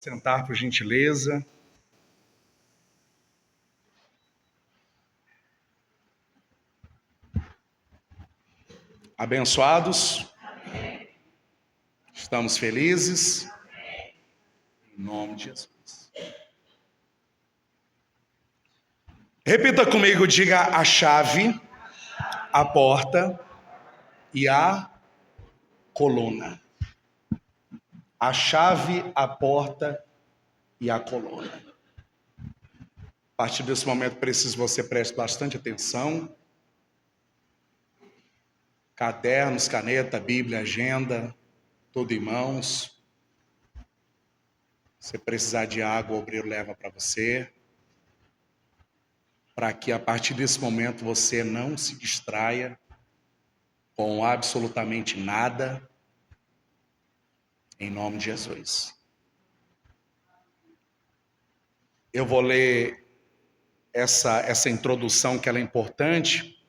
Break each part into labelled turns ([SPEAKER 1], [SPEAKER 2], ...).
[SPEAKER 1] Sentar, por gentileza. Abençoados. Estamos felizes. Em nome de Jesus. Repita comigo, diga a chave, a porta e a coluna. A chave, a porta e a coluna. A partir desse momento, preciso que você preste bastante atenção. Cadernos, caneta, Bíblia, agenda, tudo em mãos. Se precisar de água, o obreiro leva para você. Para que a partir desse momento você não se distraia com absolutamente nada. Em nome de Jesus. Eu vou ler essa introdução que ela é importante.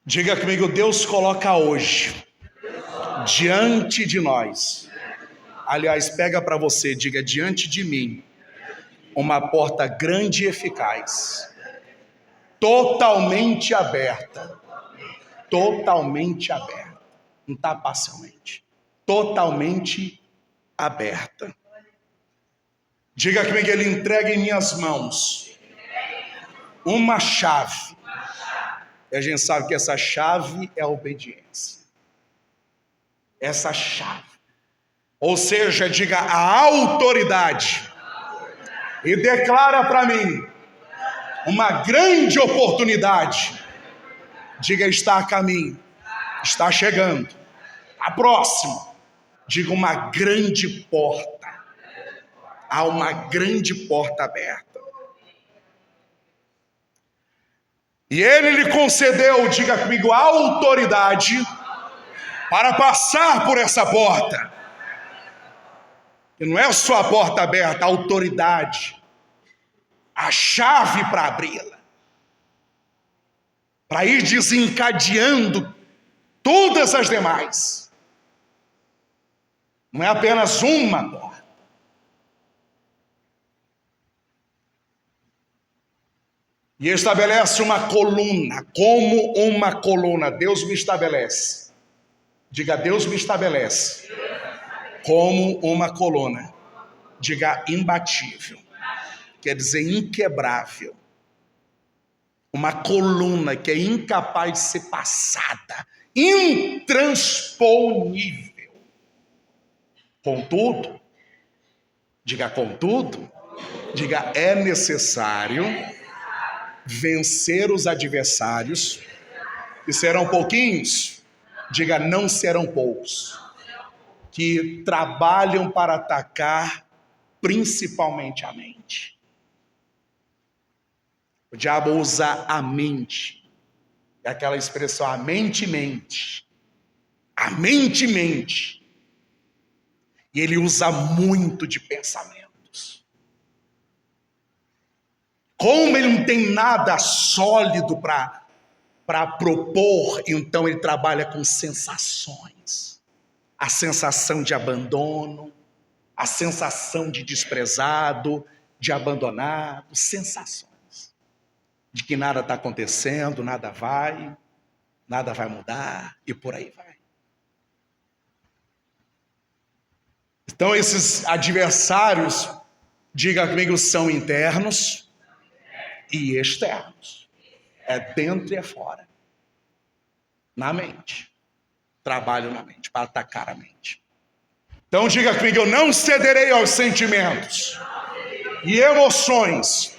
[SPEAKER 1] Diga comigo, Deus coloca hoje diante de nós. Aliás, pega para você, diga diante de mim, uma porta grande e eficaz, totalmente aberta. Totalmente aberta. Não está parcialmente. Totalmente aberta. Diga comigo, ele entrega em minhas mãos uma chave. E a gente sabe que essa chave é a obediência. Essa chave. Ou seja, diga a autoridade. E declara para mim uma grande oportunidade. Diga, está a caminho. Está chegando. A próxima. Diga uma grande porta. Há uma grande porta aberta. E ele lhe concedeu, diga comigo, a autoridade para passar por essa porta. E não é só a porta aberta, a autoridade. A chave para abri-la. Para ir desencadeando todas as demais. Não é apenas uma porta. E estabelece uma coluna, como uma coluna. Deus me estabelece. Diga, Deus me estabelece. Como uma coluna. Diga, imbatível. Quer dizer, inquebrável. Uma coluna que é incapaz de ser passada. Intransponível. Contudo, diga, é necessário vencer os adversários, que serão pouquinhos, diga, não serão poucos, que trabalham para atacar principalmente a mente. O diabo usa a mente, é aquela expressão, a mente mente, a mente mente, e ele usa muito de pensamento. Como ele não tem nada sólido para propor, então ele trabalha com sensações. A sensação de abandono, a sensação de desprezado, de abandonado, sensações. De que nada está acontecendo, nada vai mudar e por aí vai. Então esses adversários, diga comigo, são internos e externos. É dentro e é fora. Na mente. Trabalho na mente, para atacar a mente. Então diga comigo, eu não cederei aos sentimentos e emoções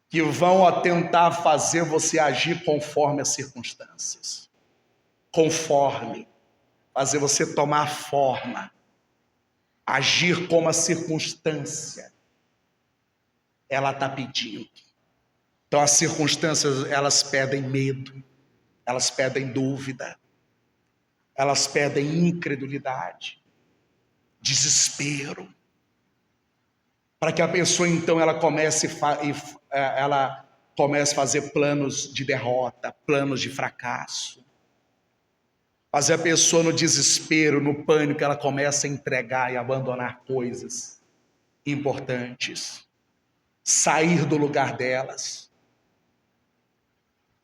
[SPEAKER 1] que vão tentar fazer você agir conforme as circunstâncias. Conforme. Fazer você tomar forma. Agir como a circunstância ela está pedindo. Então as circunstâncias, elas pedem medo, elas pedem dúvida, elas pedem incredulidade, desespero, para que a pessoa então ela comece a fazer planos de derrota, planos de fracasso. fazer a pessoa no desespero, no pânico, ela começa a entregar e abandonar coisas importantes, sair do lugar delas,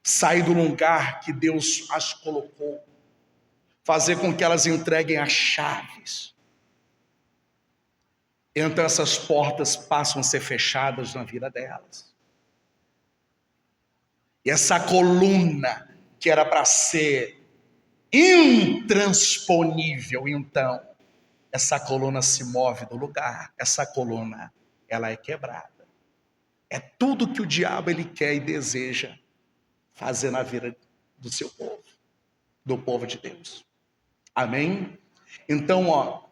[SPEAKER 1] sair do lugar que Deus as colocou, fazer com que elas entreguem as chaves. Então essas portas passam a ser fechadas na vida delas. E essa coluna que era para ser intransponível, então, essa coluna se move do lugar, essa coluna, ela é quebrada. É tudo que o diabo ele quer e deseja fazer na vida do seu povo, do povo de Deus. Amém? Então, o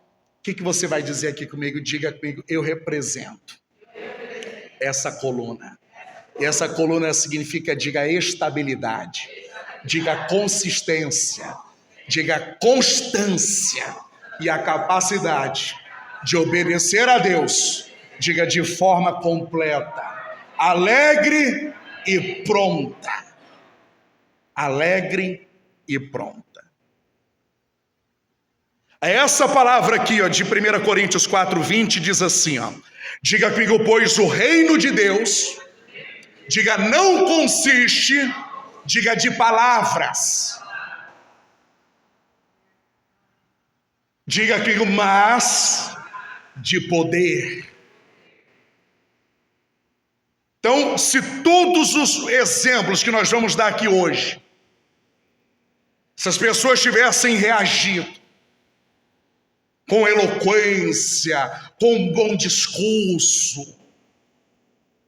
[SPEAKER 1] que você vai dizer aqui comigo? Diga comigo, eu represento essa coluna. E essa coluna significa, diga estabilidade, diga consistência, diga constância e a capacidade de obedecer a Deus, diga de forma completa, alegre e pronta. Alegre e pronta. Essa palavra aqui, de 1 Coríntios 4:20 diz assim, diga comigo, pois o reino de Deus, diga não consiste, diga de palavras. Diga comigo, mas de poder. Então, se todos os exemplos que nós vamos dar aqui hoje, se as pessoas tivessem reagido com eloquência, com um bom discurso,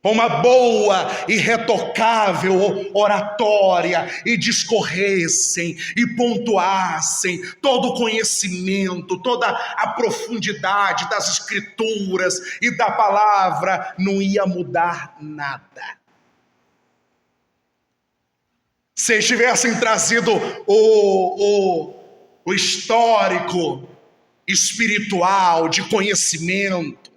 [SPEAKER 1] com uma boa e retocável oratória, e discorressem e pontuassem todo o conhecimento, toda a profundidade das escrituras e da palavra, não ia mudar nada. Se eles tivessem trazido o histórico espiritual de conhecimento,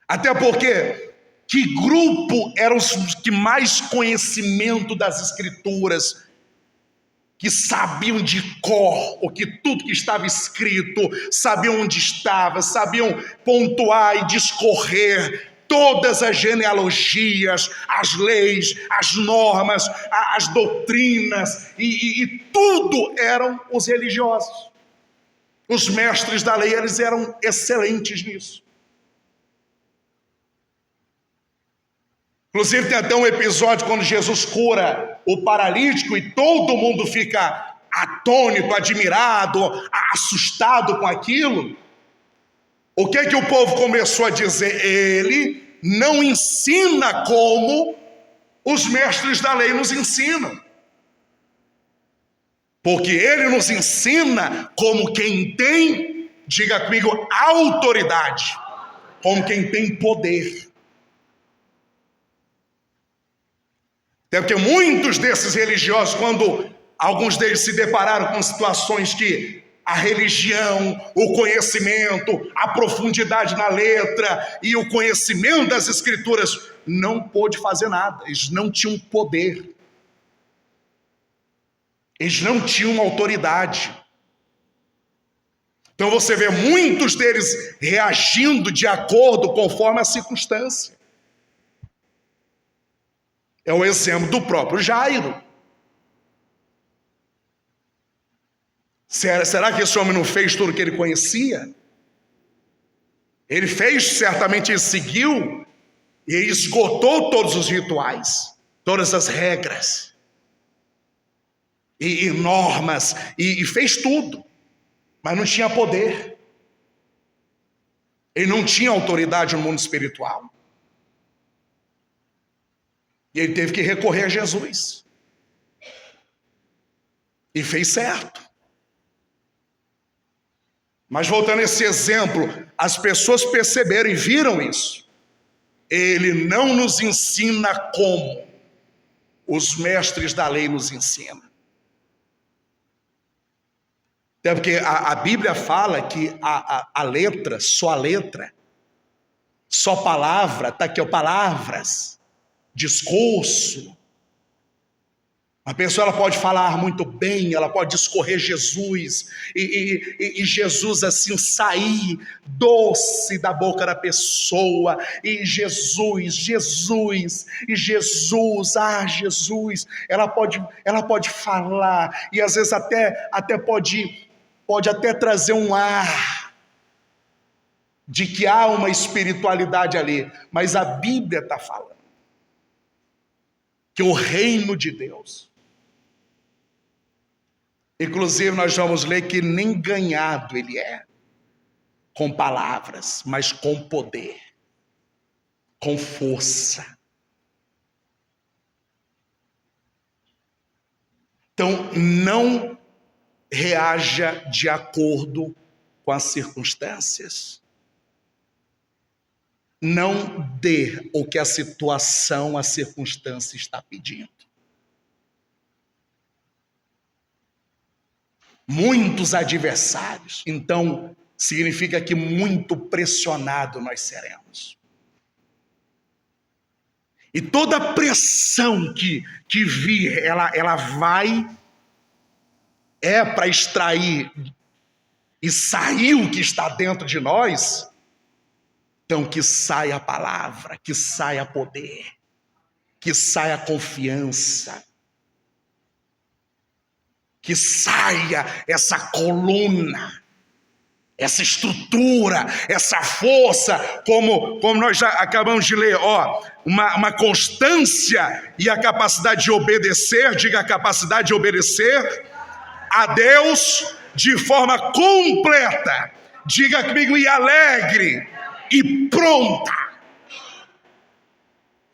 [SPEAKER 1] até porque, que grupo eram os que mais conhecimento das escrituras, que sabiam de cor tudo que estava escrito, sabiam onde estava, sabiam pontuar e discorrer todas as genealogias, as leis, as normas, as doutrinas, e tudo eram os religiosos. Os mestres da lei, eles eram excelentes nisso. Inclusive tem até um episódio quando Jesus cura o paralítico e todo mundo fica atônito, admirado, assustado com aquilo. O que o povo começou a dizer? Ele não ensina como os mestres da lei nos ensinam. Porque ele nos ensina como quem tem, diga comigo, autoridade, como quem tem poder. Até porque muitos desses religiosos, quando alguns deles se depararam com situações que a religião, o conhecimento, a profundidade na letra e o conhecimento das escrituras não pôde fazer nada, eles não tinham poder, eles não tinham autoridade. Então você vê muitos deles reagindo de acordo conforme a circunstância. É o exemplo do próprio Jairo. Será que esse homem não fez tudo o que ele conhecia? Ele fez, certamente ele seguiu, e ele esgotou todos os rituais, todas as regras, e normas, e fez tudo, mas não tinha poder. Ele não tinha autoridade no mundo espiritual. E ele teve que recorrer a Jesus. E fez certo. Mas voltando a esse exemplo, as pessoas perceberam e viram isso. Ele não nos ensina como os mestres da lei nos ensinam. Até porque a Bíblia fala que a letra, só palavra, está aqui, palavras, discurso, Uma pessoa ela pode falar muito bem, ela pode discorrer Jesus, e Jesus assim sair doce da boca da pessoa, e Jesus, Jesus, ela pode falar, e às vezes até pode até trazer um ar de que há uma espiritualidade ali, mas a Bíblia está falando que o reino de Deus, inclusive nós vamos ler que nem ganhado ele é com palavras, mas com poder, com força. Então não reaja de acordo com as circunstâncias. Não dê o que a situação, a circunstância está pedindo. Muitos adversários, então significa que muito pressionado nós seremos. E toda pressão que vir, ela vai, para extrair e sair o que está dentro de nós. Então que saia a palavra, que saia poder, que saia confiança, que saia essa coluna, essa estrutura, essa força, como nós já acabamos de ler, uma constância e a capacidade de obedecer, diga a capacidade de obedecer a Deus de forma completa, diga comigo, e alegre, e pronta,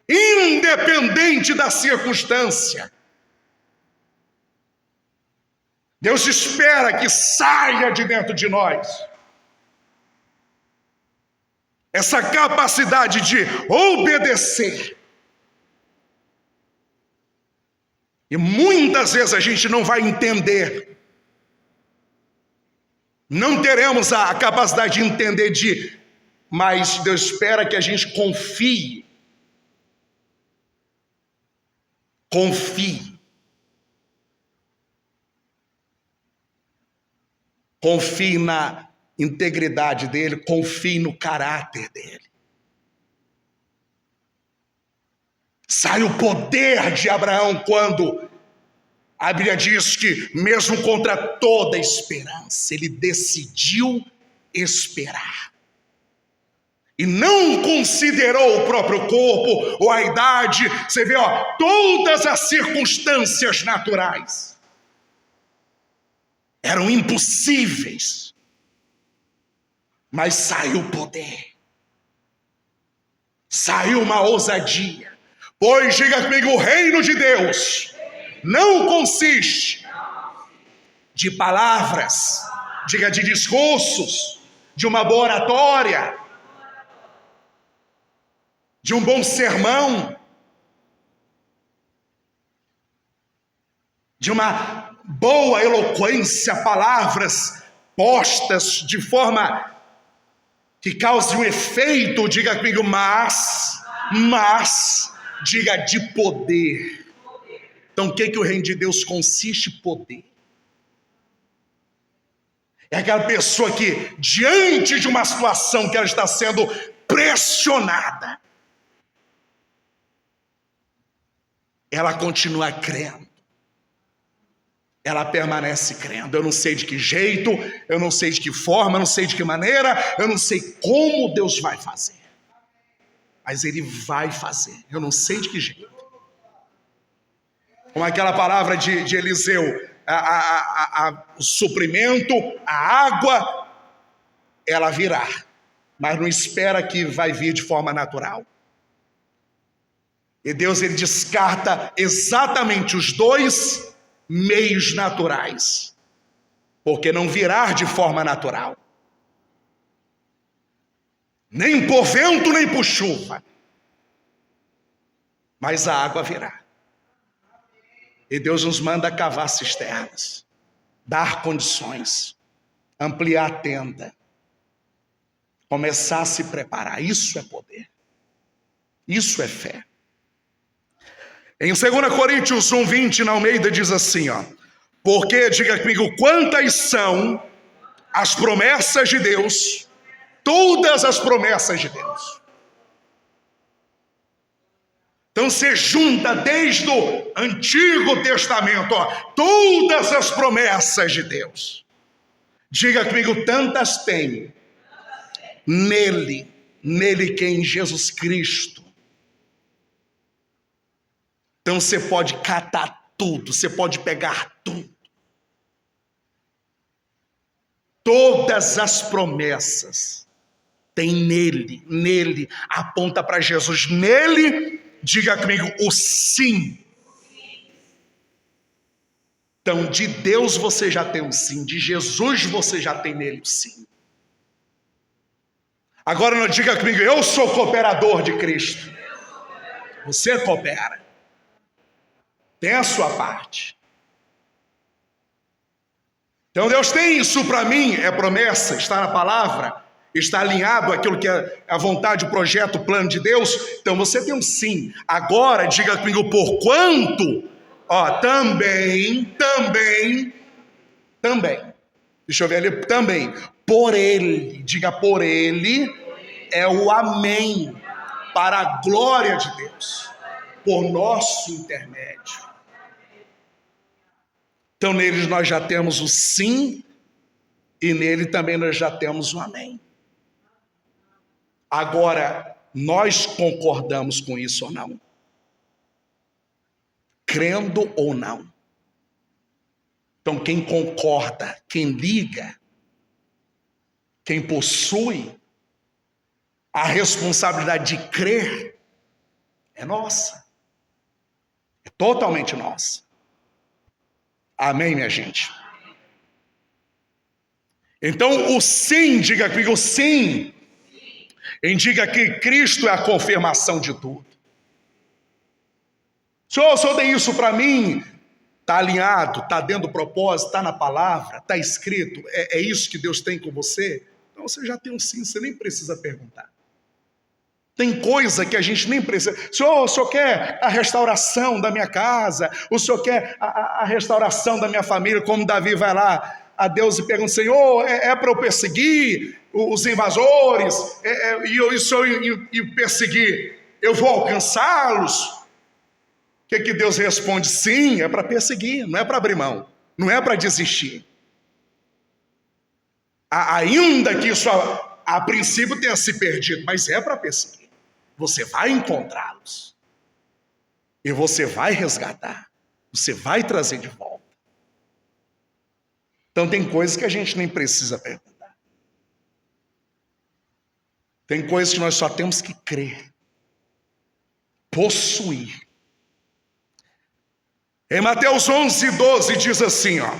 [SPEAKER 1] independente da circunstância. Deus espera que saia de dentro de nós essa capacidade de obedecer. E muitas vezes a gente não vai entender, não teremos a capacidade de entender mas Deus espera que a gente confie. Confie na integridade dele, confie no caráter dele. Sai o poder de Abraão quando a Bíblia diz que mesmo contra toda esperança, ele decidiu esperar. E não considerou o próprio corpo ou a idade. Você vê, todas as circunstâncias naturais eram impossíveis. Mas saiu o poder. Saiu uma ousadia. Pois, diga comigo, o reino de Deus não consiste de palavras, diga de discursos, de uma boa oratória, de um bom sermão, de uma boa eloquência, palavras postas de forma que cause um efeito, diga comigo, mas, diga de poder. Então o que o reino de Deus consiste? Poder. É aquela pessoa que, diante de uma situação que ela está sendo pressionada, ela continua crendo. Ela permanece crendo. Eu não sei de que jeito, eu não sei de que forma, eu não sei de que maneira, eu não sei como Deus vai fazer. Mas Ele vai fazer. Eu não sei de que jeito. Como aquela palavra de Eliseu, o suprimento, a água, ela virá. Mas não espera que vai vir de forma natural. E Deus, ele descarta exatamente os dois meios naturais, porque não virá de forma natural, nem por vento, nem por chuva, mas a água virá. E Deus nos manda cavar cisternas, dar condições, ampliar a tenda, começar a se preparar. Isso é poder, isso é fé. Em 2 Coríntios 1:20, na Almeida, diz assim, ó. Porque, diga comigo, quantas são as promessas de Deus, todas as promessas de Deus. Então você junta desde o Antigo Testamento, ó, todas as promessas de Deus. Diga comigo, tantas tem nele que é em Jesus Cristo. Então você pode catar tudo, você pode pegar tudo. Todas as promessas tem nele, aponta para Jesus. Nele, diga comigo, o sim. Então, de Deus você já tem o sim, de Jesus você já tem nele o sim. Agora não diga comigo, eu sou cooperador de Cristo. Você coopera. Tem a sua parte. Então Deus tem isso para mim, é promessa, está na palavra, está alinhado àquilo que é a vontade, o projeto, o plano de Deus. Então você tem um sim. Agora diga comigo, porquanto, ó, também, deixa eu ver ali, também, por ele, diga por ele, é o amém, para a glória de Deus, por nosso intermédio. Então nele nós já temos o sim e nele também nós já temos o amém. Agora, nós concordamos com isso ou não? Crendo ou não? Então quem concorda, quem liga, quem possui a responsabilidade de crer é nossa. É totalmente nossa. Amém, minha gente? Então, o sim, diga comigo, o sim, indica que Cristo é a confirmação de tudo. Senhor tem isso para mim? Está alinhado, está dentro do propósito, está na palavra, está escrito, é isso que Deus tem com você? Então você já tem um sim, você nem precisa perguntar. Tem coisa que a gente nem precisa. O senhor quer a restauração da minha casa? O senhor quer a restauração da minha família? Como Davi vai lá a Deus e pergunta, Senhor, é para eu perseguir os invasores? Se eu perseguir, eu vou alcançá-los? O que Deus responde? Sim, é para perseguir, não é para abrir mão, não é para desistir. Ainda que isso a princípio tenha se perdido, mas é para perseguir. Você vai encontrá-los. E você vai resgatar. Você vai trazer de volta. Então tem coisas que a gente nem precisa perguntar. Tem coisas que nós só temos que crer. Possuir. Em Mateus 11:12 diz assim, ó.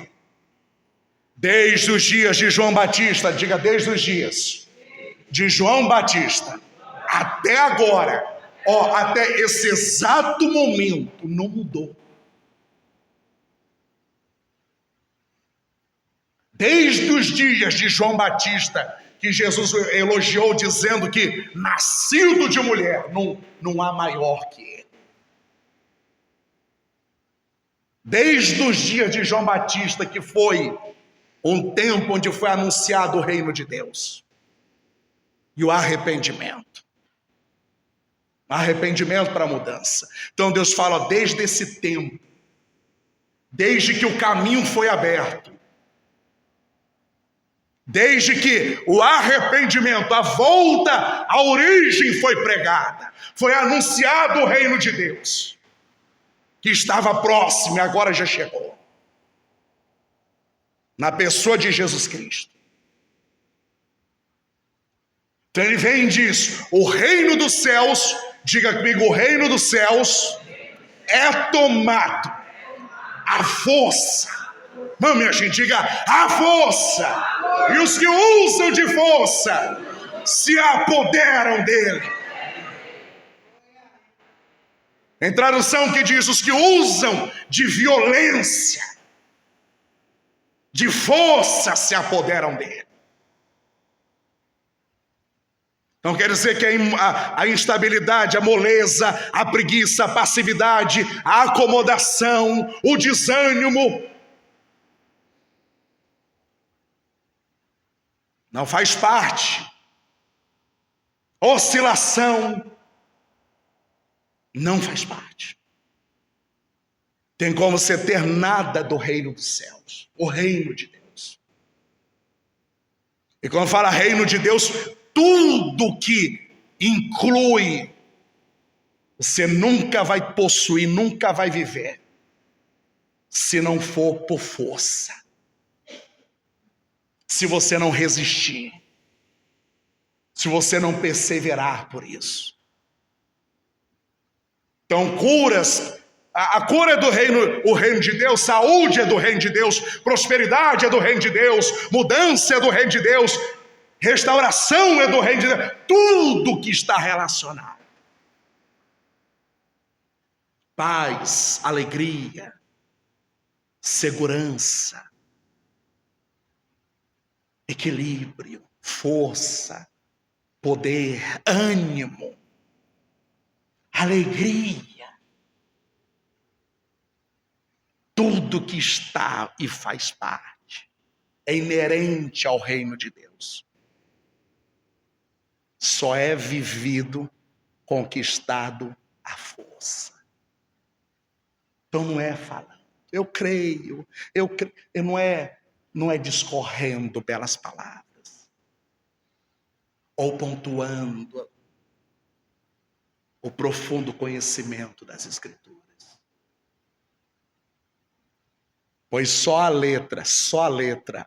[SPEAKER 1] Desde os dias de João Batista, diga desde os dias de João Batista, até agora, ó, até esse exato momento, não mudou. Desde os dias de João Batista, que Jesus elogiou dizendo que nascido de mulher, não há maior que ele. Desde os dias de João Batista, que foi um tempo onde foi anunciado o reino de Deus. E o arrependimento. Arrependimento para a mudança. Então Deus fala, desde esse tempo, desde que o caminho foi aberto, desde que o arrependimento, a volta à origem foi pregada, foi anunciado o reino de Deus, que estava próximo e agora já chegou, na pessoa de Jesus Cristo. Então ele vem e diz, o reino dos céus, diga comigo, o reino dos céus é tomado, a força, não, minha gente, diga, a força, e os que usam de força se apoderam dele. Em tradução que diz, os que usam de violência, de força se apoderam dele. Então quer dizer que a instabilidade, a moleza, a preguiça, a passividade, a acomodação, o desânimo não faz parte. Oscilação não faz parte. Tem como você ter nada do reino dos céus, o reino de Deus. E quando fala reino de Deus, tudo que inclui, você nunca vai possuir, nunca vai viver, se não for por força. Se você não resistir, se você não perseverar por isso. Então, curas, a cura é do reino, o reino de Deus, saúde é do reino de Deus, prosperidade é do reino de Deus, mudança é do reino de Deus, restauração é do reino de Deus, tudo que está relacionado. Paz, alegria, segurança, equilíbrio, força, poder, ânimo, alegria. Tudo que está e faz parte é inerente ao reino de Deus. Só é vivido, conquistado à força. Então não é falando, eu creio, não é discorrendo belas palavras, ou pontuando o profundo conhecimento das Escrituras. Pois só a letra,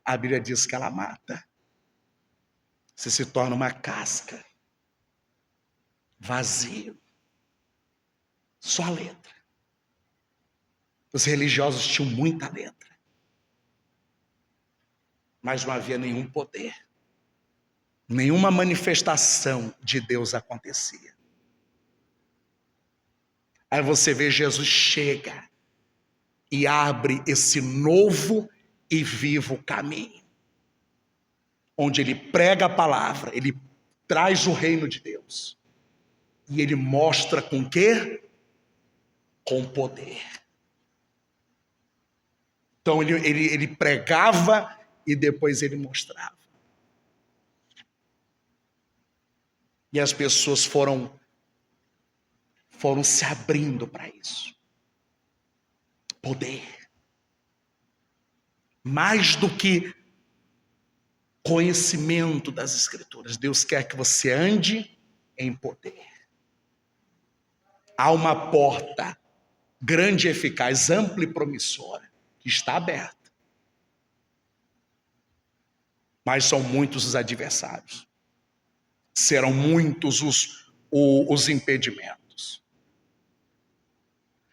[SPEAKER 1] a Bíblia diz que ela mata. Você se torna uma casca, vazio. Só a letra. Os religiosos tinham muita letra, mas não havia nenhum poder. Nenhuma manifestação de Deus acontecia. Aí você vê Jesus chega e abre esse novo e vivo caminho, onde ele prega a palavra, ele traz o reino de Deus, e ele mostra com quê? Com poder. Então ele pregava e depois ele mostrava. E as pessoas foram se abrindo para isso. Poder. Mais do que conhecimento das Escrituras, Deus quer que você ande em poder. Há uma porta grande, eficaz, ampla e promissora, que está aberta. Mas são muitos os adversários. Serão muitos os impedimentos.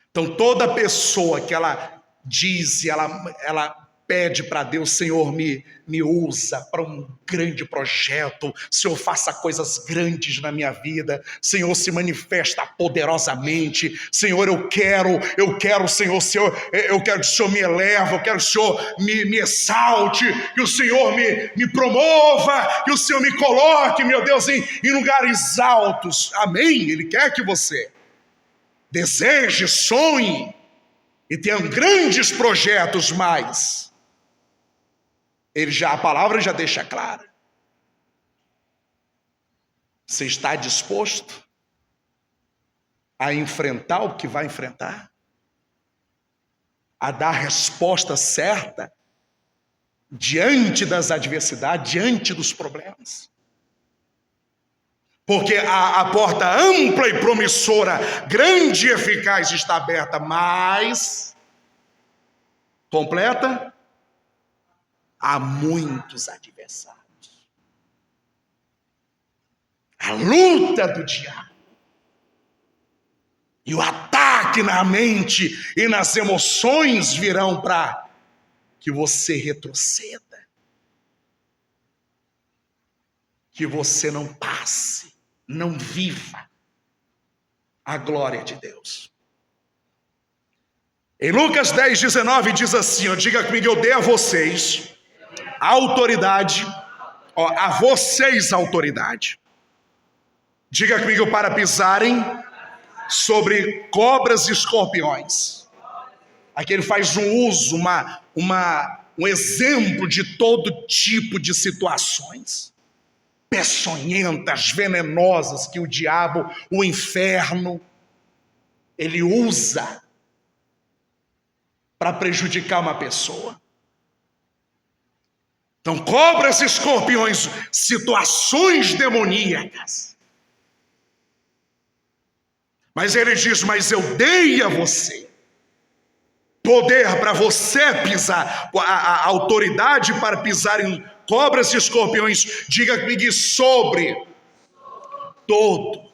[SPEAKER 1] Então toda pessoa que ela diz, ela pede para Deus, Senhor, me usa para um grande projeto, Senhor, faça coisas grandes na minha vida, Senhor, se manifesta poderosamente, Senhor, eu quero, Senhor, eu quero que o Senhor me eleve, eu quero que o Senhor me exalte, que o Senhor me promova, que o Senhor me coloque, meu Deus, em lugares altos, amém? Ele quer que você deseje, sonhe e tenha grandes projetos, mas a palavra já deixa clara. Você está disposto a enfrentar o que vai enfrentar? A dar a resposta certa diante das adversidades, diante dos problemas? Porque a porta ampla e promissora, grande e eficaz está aberta, mas completa, há muitos adversários. A luta do diabo e o ataque na mente e nas emoções virão para que você retroceda, que você não passe, não viva a glória de Deus. Em Lucas 10:19 diz assim, diga comigo, eu dei a vocês autoridade, a vocês autoridade, Diga comigo, para pisarem sobre cobras e escorpiões. Aqui ele faz um uso, um exemplo de todo tipo de situações peçonhentas, venenosas, que o diabo, o inferno, ele usa para prejudicar uma pessoa. Então, cobras e escorpiões, situações demoníacas. Mas ele diz, mas eu dei a você poder para você pisar, a autoridade para pisar em cobras e escorpiões. Diga comigo, sobre todo.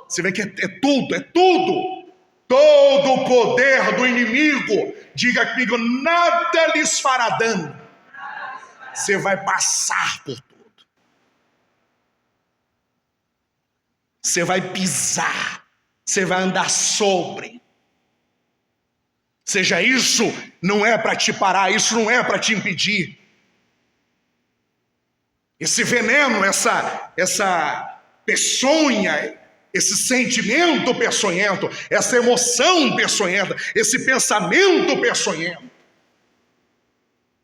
[SPEAKER 1] Você vê que é tudo, é tudo. Todo o poder do inimigo. Diga comigo, nada lhes fará dano. Você vai passar por tudo. Você vai pisar. Você vai andar sobre. Seja, isso não é para te parar, isso não é para te impedir. Esse veneno, essa peçonha, esse sentimento peçonhento, essa emoção peçonhenta, esse pensamento peçonhento,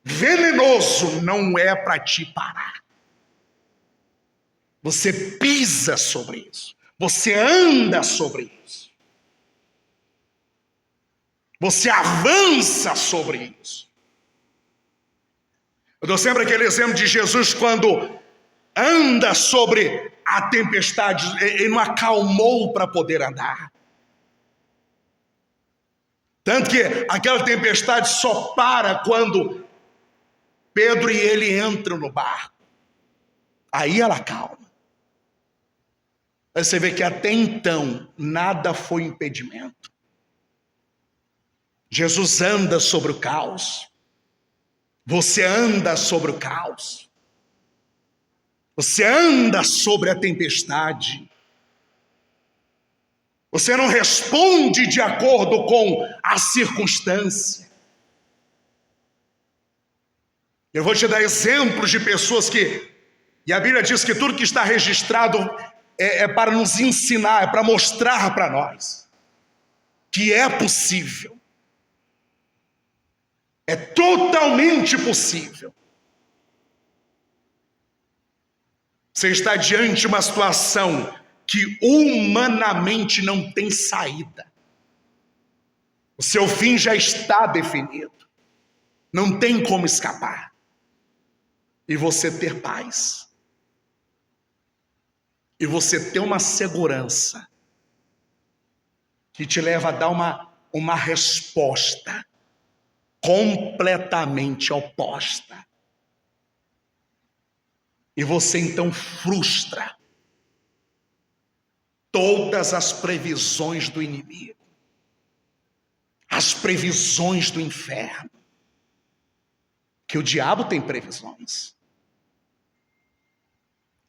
[SPEAKER 1] venenoso, não é para te parar. Você pisa sobre isso, você anda sobre isso. Você avança sobre isso. Eu dou sempre aquele exemplo de Jesus quando anda sobre a tempestade. Ele não acalmou para poder andar. Tanto que aquela tempestade só para quando Pedro e ele entram no barco. Aí ela acalma. Aí você vê que até então nada foi impedimento. Jesus anda sobre o caos. Você anda sobre o caos. Você anda sobre a tempestade. Você não responde de acordo com a circunstância. Eu vou te dar exemplos de pessoas que... E a Bíblia diz que tudo que está registrado é para nos ensinar, é para mostrar para nós que é possível. É totalmente possível. Você está diante de uma situação que humanamente não tem saída. O seu fim já está definido. Não tem como escapar. E você ter paz. E você ter uma segurança que te leva a dar uma resposta completamente oposta. E você então frustra todas as previsões do inimigo, as previsões do inferno, que o diabo tem previsões.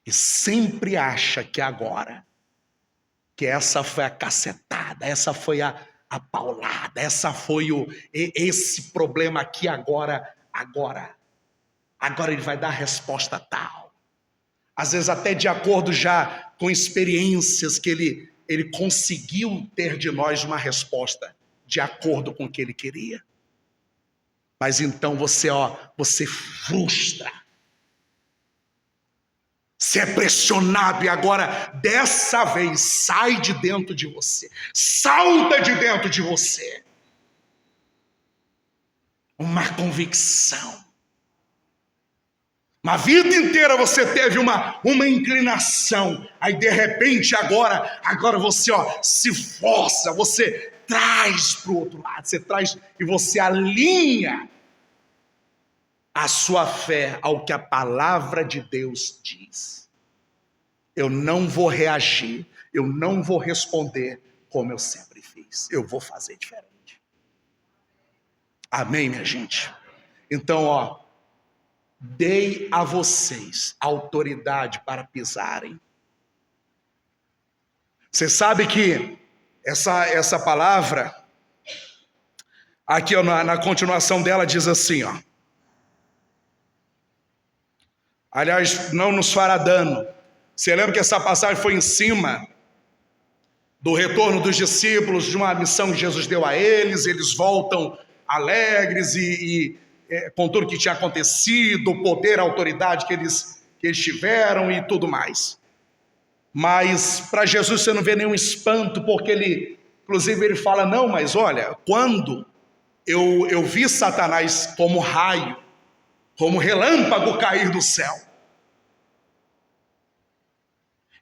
[SPEAKER 1] E sempre acha que agora, que essa foi a cacetada, essa foi a paulada, essa foi esse problema aqui agora ele vai dar a resposta tal. Às vezes até de acordo já com experiências que ele conseguiu ter de nós uma resposta de acordo com o que ele queria. Mas então você frustra. Você é pressionado e agora, dessa vez, sai de dentro de você. Salta de dentro de você. Uma convicção. Uma vida inteira você teve uma inclinação. Aí, de repente, agora você se força. Você traz para o outro lado. Você traz e você alinha a sua fé ao que a palavra de Deus diz. Eu não vou reagir, eu não vou responder como eu sempre fiz. Eu vou fazer diferente. Amém, minha gente? Então, dei a vocês autoridade para pisarem. Você sabe que essa palavra, aqui na continuação dela diz assim, aliás, não nos fará dano. Você lembra que essa passagem foi em cima do retorno dos discípulos, de uma missão que Jesus deu a eles. Eles voltam alegres com tudo que tinha acontecido, o poder, a autoridade que eles tiveram e tudo mais. Mas para Jesus você não vê nenhum espanto, porque inclusive ele fala, não, mas olha, quando eu vi Satanás como raio, como relâmpago cair do céu,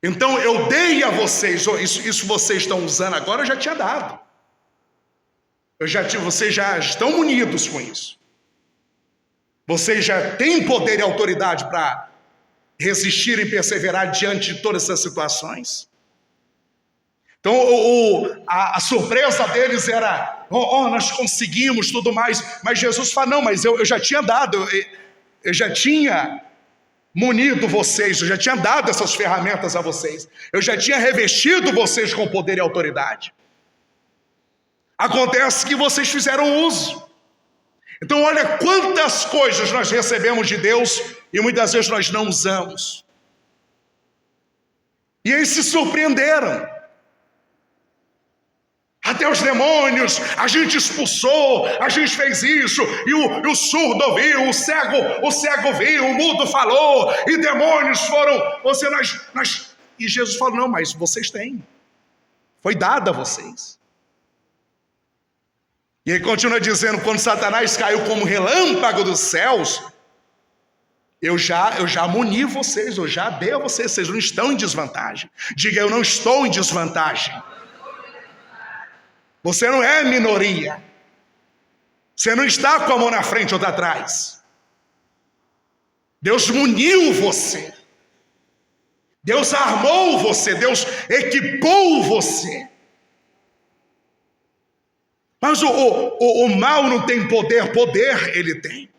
[SPEAKER 1] então eu dei a vocês, isso vocês estão usando agora, eu já tinha dado. Vocês já estão munidos com isso. Vocês já têm poder e autoridade para resistir e perseverar diante de todas essas situações. Então a surpresa deles era, nós conseguimos tudo mais, mas Jesus fala, não, mas eu já tinha dado, eu já tinha munido vocês, eu já tinha dado essas ferramentas a vocês, eu já tinha revestido vocês com poder e autoridade. Acontece que vocês fizeram uso. Então olha quantas coisas nós recebemos de Deus e muitas vezes nós não usamos. E eles se surpreenderam. Até os demônios, a gente expulsou, a gente fez isso, e o surdo ouviu, o cego viu, o mudo falou, e demônios foram, e Jesus falou, não, mas vocês têm, foi dado a vocês. E ele continua dizendo, quando Satanás caiu como relâmpago dos céus, eu já muni vocês, eu já dei a vocês, vocês não estão em desvantagem. Diga, eu não estou em desvantagem. Você não é minoria. Você não está com a mão na frente ou atrás. Deus muniu você. Deus armou você. Deus equipou você. Mas o mal não tem poder. Poder ele tem.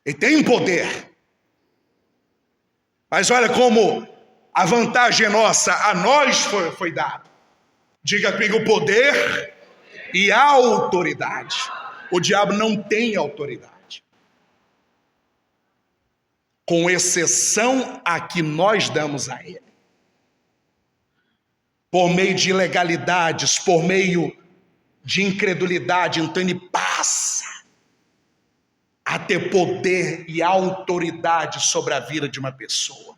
[SPEAKER 1] Ele tem poder. Mas olha como a vantagem é nossa. A nós foi dado. Diga comigo, poder e autoridade. O diabo não tem autoridade. Com exceção a que nós damos a ele. Por meio de ilegalidades, por meio de incredulidade, então ele passa a ter poder e autoridade sobre a vida de uma pessoa.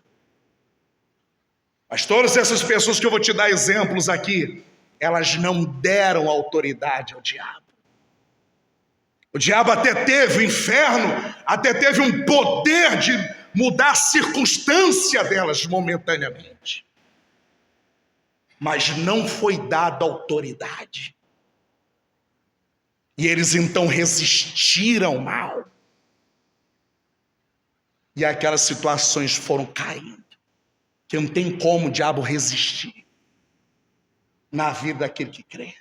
[SPEAKER 1] Mas todas essas pessoas que eu vou te dar exemplos aqui, elas não deram autoridade ao diabo. O diabo até teve, o inferno até teve um poder de mudar a circunstância delas momentaneamente. Mas não foi dada autoridade. E eles então resistiram ao mal. E aquelas situações foram caindo. Que não tem como o diabo resistir na vida daquele que crê.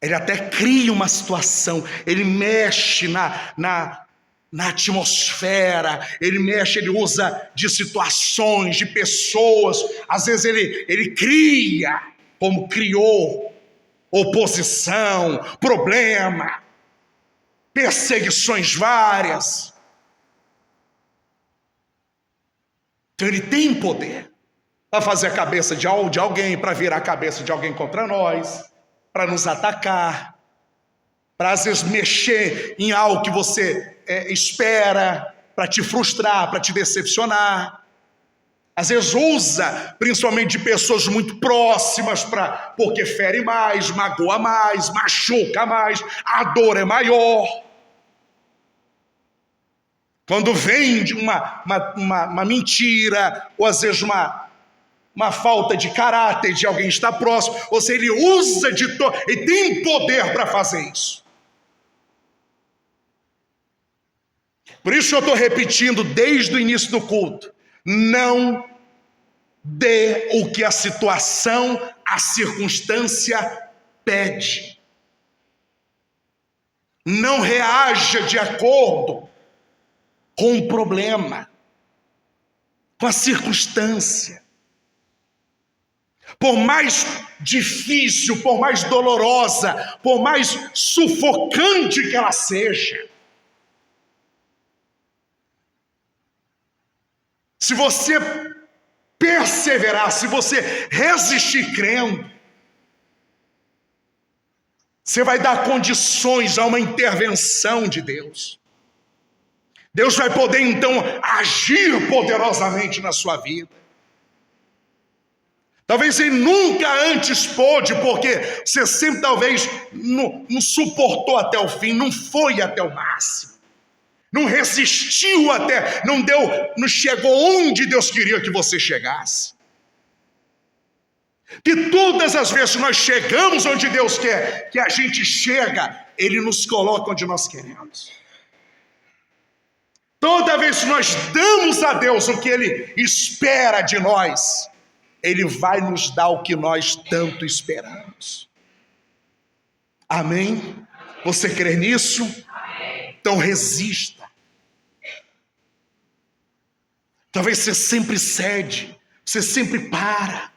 [SPEAKER 1] Ele até cria uma situação, ele mexe na atmosfera, ele usa de situações, de pessoas, às vezes ele cria, como criou, oposição, problema, perseguições várias. Então ele tem poder para fazer a cabeça de alguém, para virar a cabeça de alguém contra nós, para nos atacar, para às vezes mexer em algo que você espera, para te frustrar, para te decepcionar. Às vezes usa, principalmente de pessoas muito próximas, porque fere mais, magoa mais, machuca mais, a dor é maior. Quando vem de uma mentira, ou às vezes uma falta de caráter de alguém estar próximo, ou seja, ele usa ele tem poder para fazer isso. Por isso eu estou repetindo desde o início do culto, não dê o que a situação, a circunstância pede. Não reaja de acordo com o problema, com a circunstância. Por mais difícil, por mais dolorosa, por mais sufocante que ela seja, se você perseverar, se você resistir crendo, você vai dar condições a uma intervenção de Deus. Deus vai poder então agir poderosamente na sua vida. Talvez ele nunca antes pôde, porque você sempre talvez não suportou até o fim, não foi até o máximo, não resistiu até, não chegou onde Deus queria que você chegasse. E todas as vezes que nós chegamos onde Deus quer que a gente chega, Ele nos coloca onde nós queremos. Toda vez que nós damos a Deus o que Ele espera de nós, Ele vai nos dar o que nós tanto esperamos. Amém? Você crê nisso? Então resista. Talvez você sempre cede, você sempre para.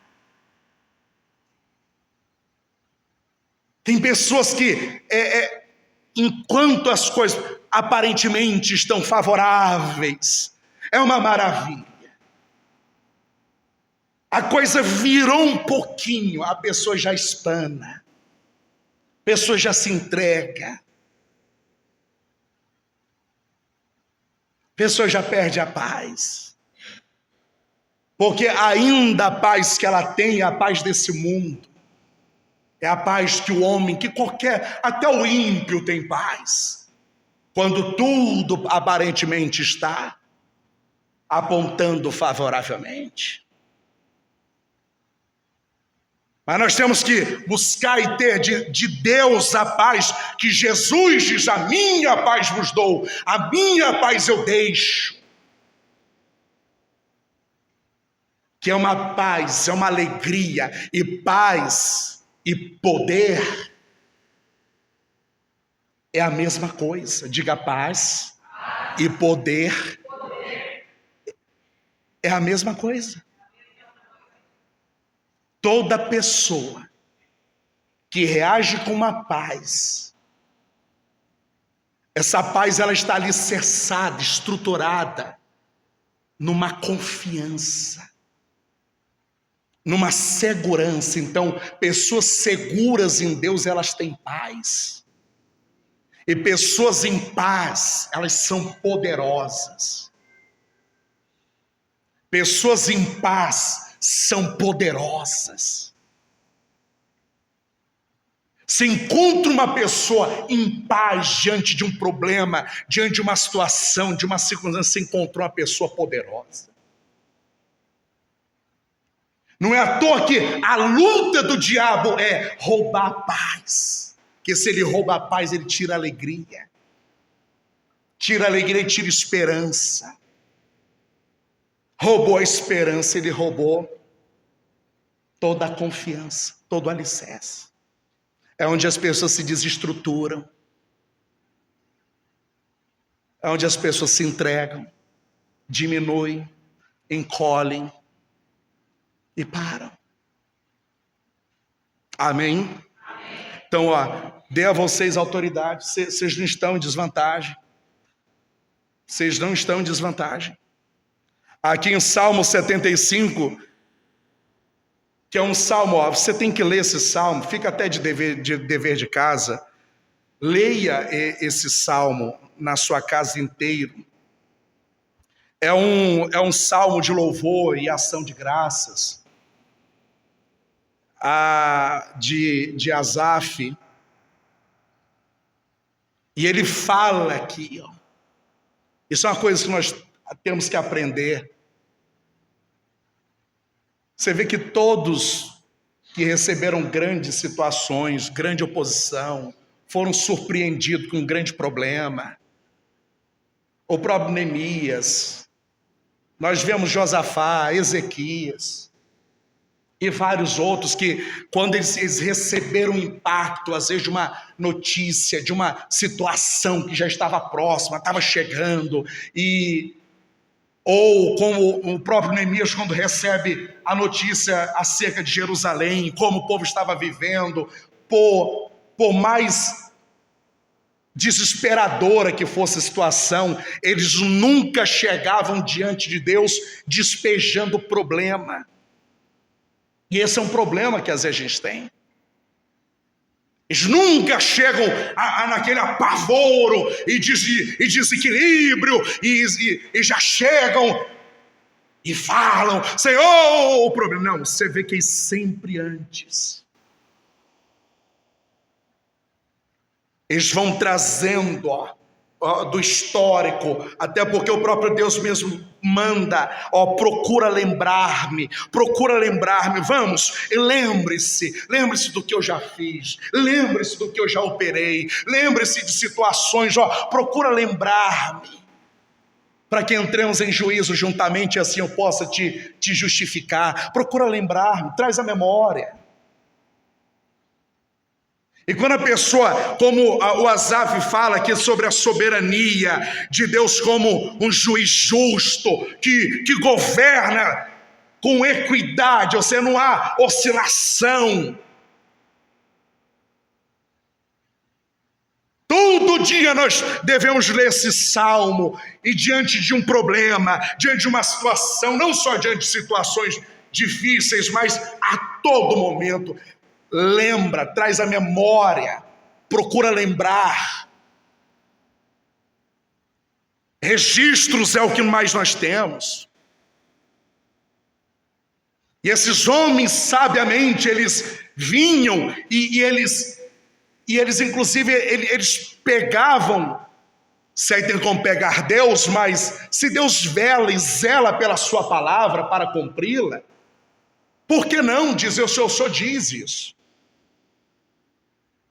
[SPEAKER 1] Tem pessoas que, enquanto as coisas aparentemente estão favoráveis, é uma maravilha. A coisa virou um pouquinho, a pessoa já espana, a pessoa já se entrega, a pessoa já perde a paz. Porque ainda a paz que ela tem é a paz desse mundo. É a paz que o homem, que qualquer, até o ímpio tem paz. Quando tudo aparentemente está apontando favoravelmente. Mas nós temos que buscar e ter de Deus a paz que Jesus diz: a minha paz vos dou, a minha paz eu deixo. Que é uma paz, é uma alegria, e paz e poder é a mesma coisa. Diga paz e poder é a mesma coisa. Toda pessoa que reage com uma paz, essa paz ela está alicerçada, estruturada numa confiança, numa segurança. Então, pessoas seguras em Deus, elas têm paz. E pessoas em paz, elas são poderosas. Pessoas em paz são poderosas. Se encontra uma pessoa em paz diante de um problema, diante de uma situação, de uma circunstância, você encontrou uma pessoa poderosa. Não é à toa que a luta do diabo é roubar a paz. Porque se ele rouba a paz, ele tira a alegria. Tira a alegria e tira a esperança. Roubou a esperança, ele roubou toda a confiança, todo o alicerce. É onde as pessoas se desestruturam. É onde as pessoas se entregam, diminuem, encolhem e param. Amém? Então, dê a vocês autoridade. Vocês não estão em desvantagem. Vocês não estão em desvantagem. Aqui em Salmo 75, que é um salmo, você tem que ler esse salmo, fica até de dever de casa. Leia esse salmo na sua casa inteiro. É um salmo de louvor e ação de graças. De Asaf, e ele fala aqui, isso é uma coisa que nós temos que aprender. Você vê que todos que receberam grandes situações, grande oposição, foram surpreendidos com um grande problema. O próprio Neemias, nós vemos Josafá, Ezequias, e vários outros que, quando eles receberam o impacto, às vezes, de uma notícia, de uma situação que já estava próxima, estava chegando, ou como o próprio Neemias, quando recebe a notícia acerca de Jerusalém, como o povo estava vivendo, por mais desesperadora que fosse a situação, eles nunca chegavam diante de Deus despejando problema. E esse é um problema que às vezes a gente tem. Eles nunca chegam naquele apavoro e desequilíbrio e já chegam e falam, Senhor, o problema. Não, você vê que é sempre antes. Eles vão trazendo do histórico, até porque o próprio Deus mesmo manda, procura lembrar-me, vamos, lembre-se do que eu já fiz, lembre-se do que eu já operei, lembre-se de situações, procura lembrar-me, para que entremos em juízo juntamente e assim eu possa te justificar, procura lembrar-me, traz a memória. E quando a pessoa, como o Asaf fala aqui sobre a soberania de Deus como um juiz justo, que governa com equidade, ou seja, não há oscilação. Todo dia nós devemos ler esse salmo e diante de um problema, diante de uma situação, não só diante de situações difíceis, mas a todo momento, lembra, traz a memória, procura lembrar. Registros é o que mais nós temos. E esses homens, sabiamente, eles vinham e eles inclusive, eles pegavam, se aí tem como pegar Deus, mas se Deus vela e zela pela sua palavra para cumpri-la, por que não dizer o Senhor diz isso?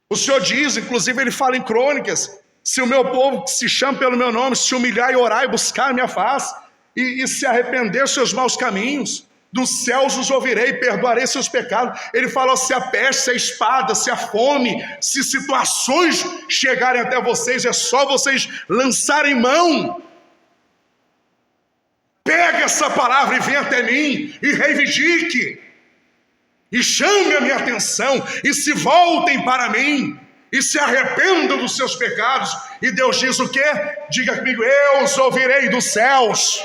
[SPEAKER 1] O Senhor diz, inclusive ele fala em Crônicas, se o meu povo que se chama pelo meu nome, se humilhar e orar e buscar a minha face, e se arrepender dos seus maus caminhos, dos céus os ouvirei, perdoarei seus pecados. Ele falou, se a peste, se a espada, se a fome, se situações chegarem até vocês, é só vocês lançarem mão. Pega essa palavra e vem até mim e reivindique. E chame a minha atenção, e se voltem para mim, e se arrependam dos seus pecados. E Deus diz o quê? Diga comigo, eu os ouvirei dos céus,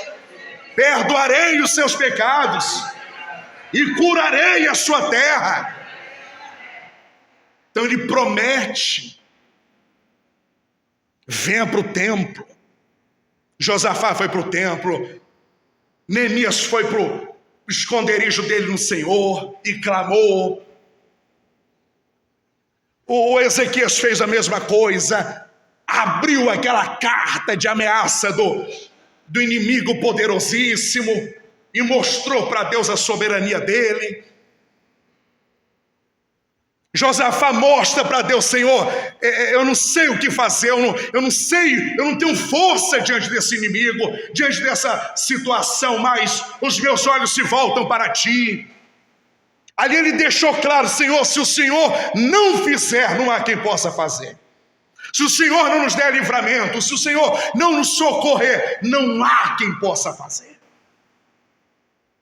[SPEAKER 1] perdoarei os seus pecados, e curarei a sua terra. Então ele promete, venha para o templo. Josafá foi para o templo, Neemias foi para o esconderijo dele no Senhor e clamou. O Ezequias fez a mesma coisa, abriu aquela carta de ameaça do inimigo poderosíssimo e mostrou para Deus a soberania dele. Josafá mostra para Deus, Senhor, eu não sei o que fazer, eu não tenho força diante desse inimigo, diante dessa situação, mas os meus olhos se voltam para ti. Ali ele deixou claro, Senhor, se o Senhor não fizer, não há quem possa fazer. Se o Senhor não nos der livramento, se o Senhor não nos socorrer, não há quem possa fazer.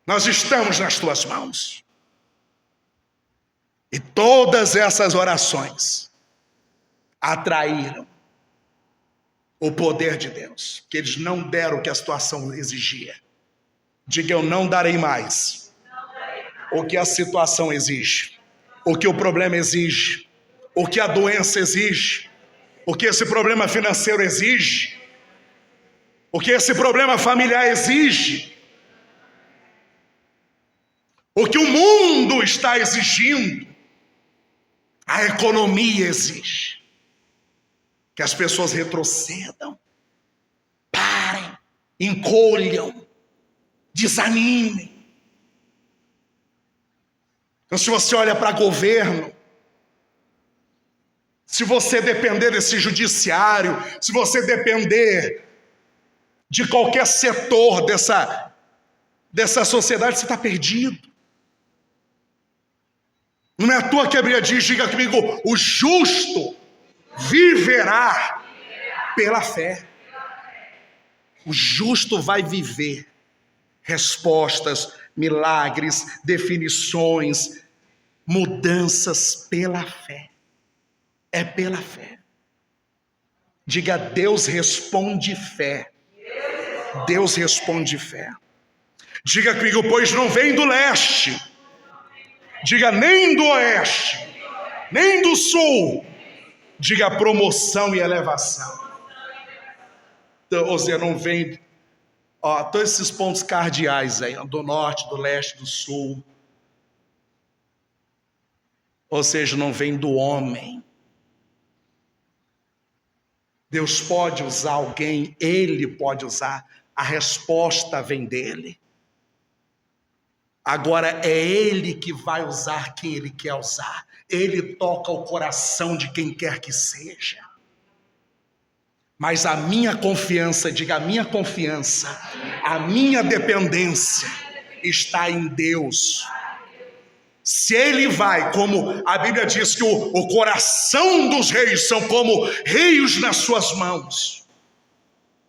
[SPEAKER 1] Nós estamos nas tuas mãos. E todas essas orações atraíram o poder de Deus, que eles não deram o que a situação exigia. Diga, eu não darei mais o que a situação exige, o que o problema exige, o que a doença exige, o que esse problema financeiro exige, o que esse problema familiar exige, o que o mundo está exigindo. A economia exige que as pessoas retrocedam, parem, encolham, desanimem. Então, se você olha para governo, se você depender desse judiciário, se você depender de qualquer setor dessa sociedade, você está perdido. Não é à toa que a Bíblia diz, diga comigo, o justo viverá pela fé. O justo vai viver respostas, milagres, definições, mudanças pela fé. É pela fé. Diga: Deus responde fé. Deus responde fé. Diga comigo: pois não vem do leste. Diga: nem do oeste, nem do sul. Diga: promoção e elevação. Então, ou seja, não vem, todos esses pontos cardeais aí, do norte, do leste, do sul. Ou seja, não vem do homem. Deus pode usar alguém, Ele pode usar, a resposta vem dEle. Agora é Ele que vai usar quem Ele quer usar. Ele toca o coração de quem quer que seja. Mas a minha confiança, diga: a minha confiança, a minha dependência está em Deus. Se Ele vai, como a Bíblia diz que o coração dos reis são como rios nas suas mãos.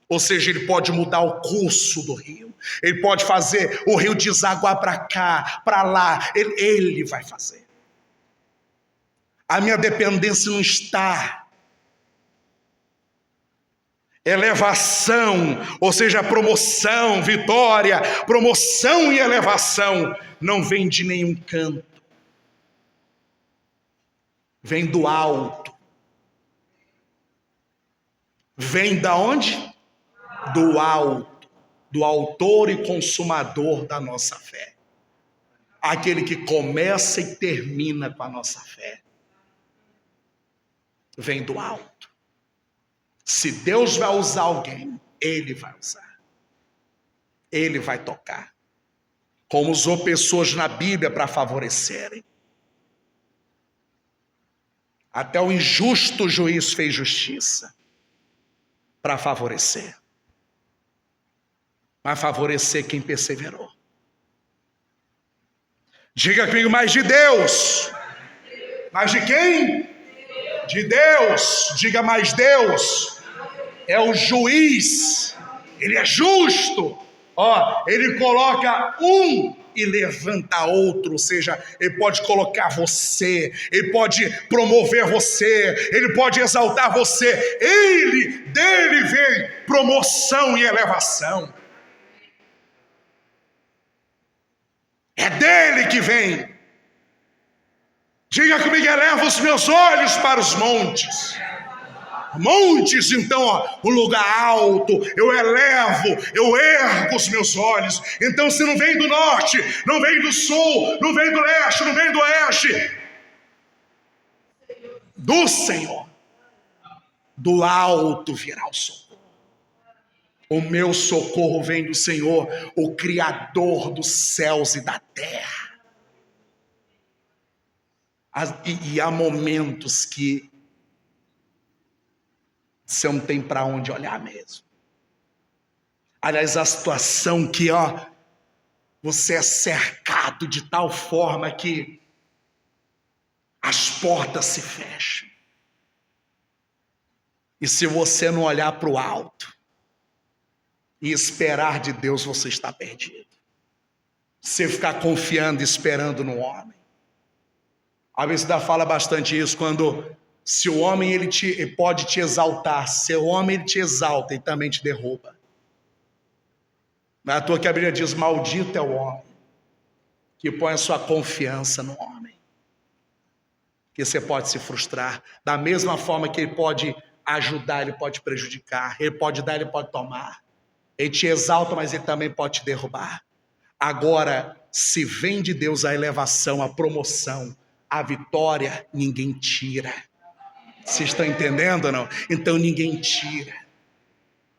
[SPEAKER 1] Ou seja, Ele pode mudar o curso do rio. Ele pode fazer o rio desaguar para cá, para lá. Ele vai fazer. A minha dependência não está. Elevação, ou seja, promoção, vitória, promoção e elevação não vem de nenhum canto. Vem do alto. Vem da onde? Do alto, do autor e consumador da nossa fé. Aquele que começa e termina com a nossa fé. Vem do alto. Se Deus vai usar alguém, Ele vai usar. Ele vai tocar. Como usou pessoas na Bíblia para favorecerem. Até o injusto juiz fez justiça para favorecer. Mas favorecer quem perseverou. Diga comigo: mais de Deus. Mais de quem? De Deus. Diga: mais Deus. É o juiz. Ele é justo. Ele coloca um e levanta outro, ou seja, Ele pode colocar você, Ele pode promover você, Ele pode exaltar você. Dele vem promoção e elevação. É dele que vem. Diga comigo: eleva os meus olhos para os montes. Montes, então, o lugar alto, eu elevo, eu ergo os meus olhos. Então, se não vem do norte, não vem do sul, não vem do leste, não vem do oeste, do Senhor, do alto virá o socorro. O meu socorro vem do Senhor, o Criador dos céus e da terra. E há momentos que você não tem para onde olhar mesmo. Aliás, a situação que você é cercado de tal forma que as portas se fecham. E se você não olhar para o alto e esperar de Deus, você está perdido. Você ficar confiando e esperando no homem. A vezes fala bastante isso quando... Se o homem ele pode te exaltar, se o homem ele te exalta e também te derruba. Não é à toa que a Bíblia diz: maldito é o homem que põe a sua confiança no homem. Que você pode se frustrar. Da mesma forma que ele pode ajudar, ele pode prejudicar. Ele pode dar, ele pode tomar. Ele te exalta, mas ele também pode te derrubar. Agora, se vem de Deus a elevação, a promoção, a vitória, ninguém tira. Vocês estão entendendo ou não? Então ninguém tira.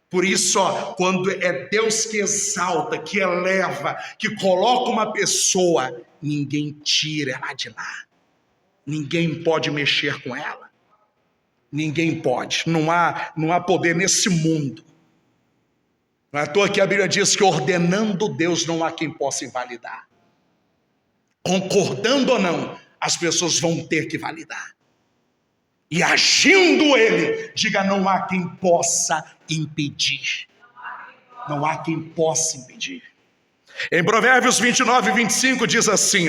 [SPEAKER 1] Por isso, quando é Deus que exalta, que eleva, que coloca uma pessoa, ninguém tira ela de lá. Ninguém pode mexer com ela. Ninguém pode. Não há poder nesse mundo. Não é à toa que a Bíblia diz que ordenando Deus não há quem possa invalidar. Concordando ou não, as pessoas vão ter que validar. E agindo ele, diga: não há quem possa impedir. Não há quem possa impedir. Em Provérbios 29, 25 diz assim,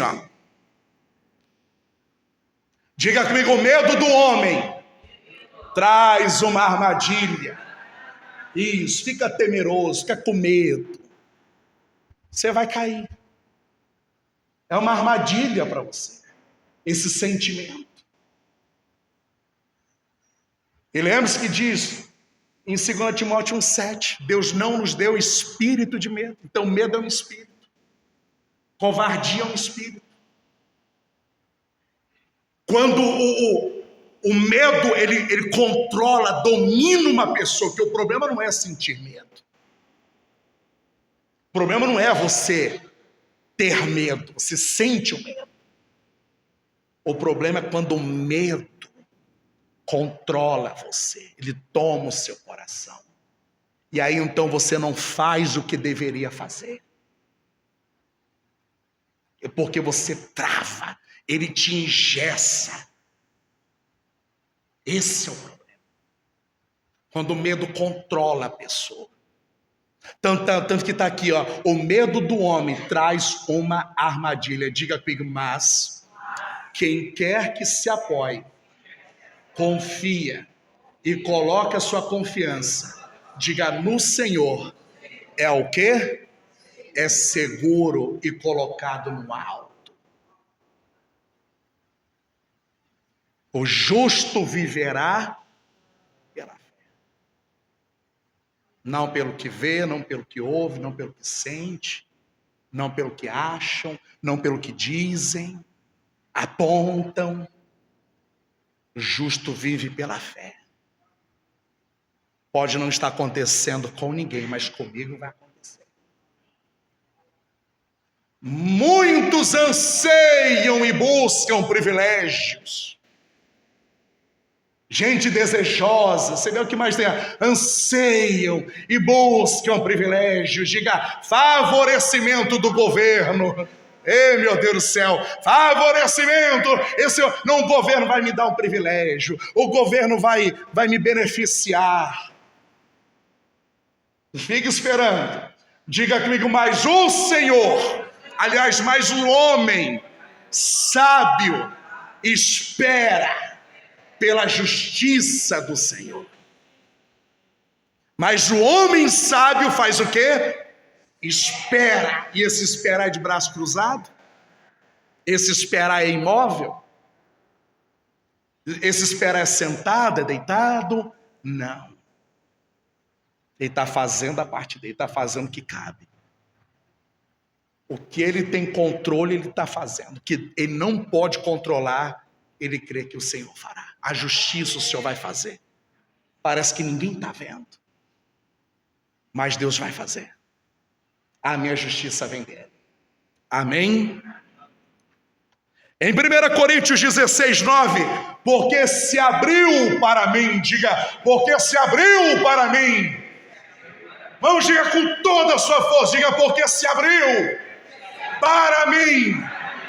[SPEAKER 1] Diga comigo: o medo do homem traz uma armadilha. Isso, fica temeroso, fica com medo. Você vai cair. É uma armadilha para você, esse sentimento. E lembre-se que diz em 2 Timóteo 1,7, Deus não nos deu espírito de medo. Então medo é um espírito. Covardia é um espírito. Quando o medo, ele controla, domina uma pessoa, que o problema não é sentir medo. O problema não é você ter medo, você sente o medo. O problema é quando o medo controla você, ele toma o seu coração. E aí então você não faz o que deveria fazer. É porque você trava, ele te engessa. Esse é o problema. Quando o medo controla a pessoa. Tanto que está aqui, ó, o medo do homem traz uma armadilha. Diga comigo, mas quem quer que se apoie, confia e coloque a sua confiança, diga no Senhor, é o quê? É seguro e colocado no alto. O justo viverá pela fé. Não pelo que vê, não pelo que ouve, não pelo que sente, não pelo que acham, não pelo que dizem, apontam. O justo vive pela fé. Pode não estar acontecendo com ninguém, mas comigo vai acontecer. Muitos anseiam e buscam privilégios. Gente desejosa, você vê o que mais tem? Anseiam e buscam privilégios. Diga, favorecimento do governo. Ei, meu Deus do céu, favorecimento. Não, o governo vai me dar um privilégio. O governo vai me beneficiar. Fique esperando. Diga comigo, mas o Senhor, aliás, mais um homem sábio espera pela justiça do Senhor. Mas o homem sábio faz o quê? Espera. E esse esperar é de braço cruzado? Esse esperar é imóvel? Esse esperar é sentado, é deitado? Não. Ele está fazendo a parte dele, está fazendo o que cabe. O que ele tem controle, ele está fazendo. O que ele não pode controlar, ele crê que o Senhor fará. A justiça o Senhor vai fazer. Parece que ninguém está vendo. Mas Deus vai fazer. A minha justiça vem dele. Amém? Em 1 Coríntios 16, 9, porque se abriu para mim, diga, porque se abriu para mim. Vamos, diga com toda a sua força, diga, porque se abriu para mim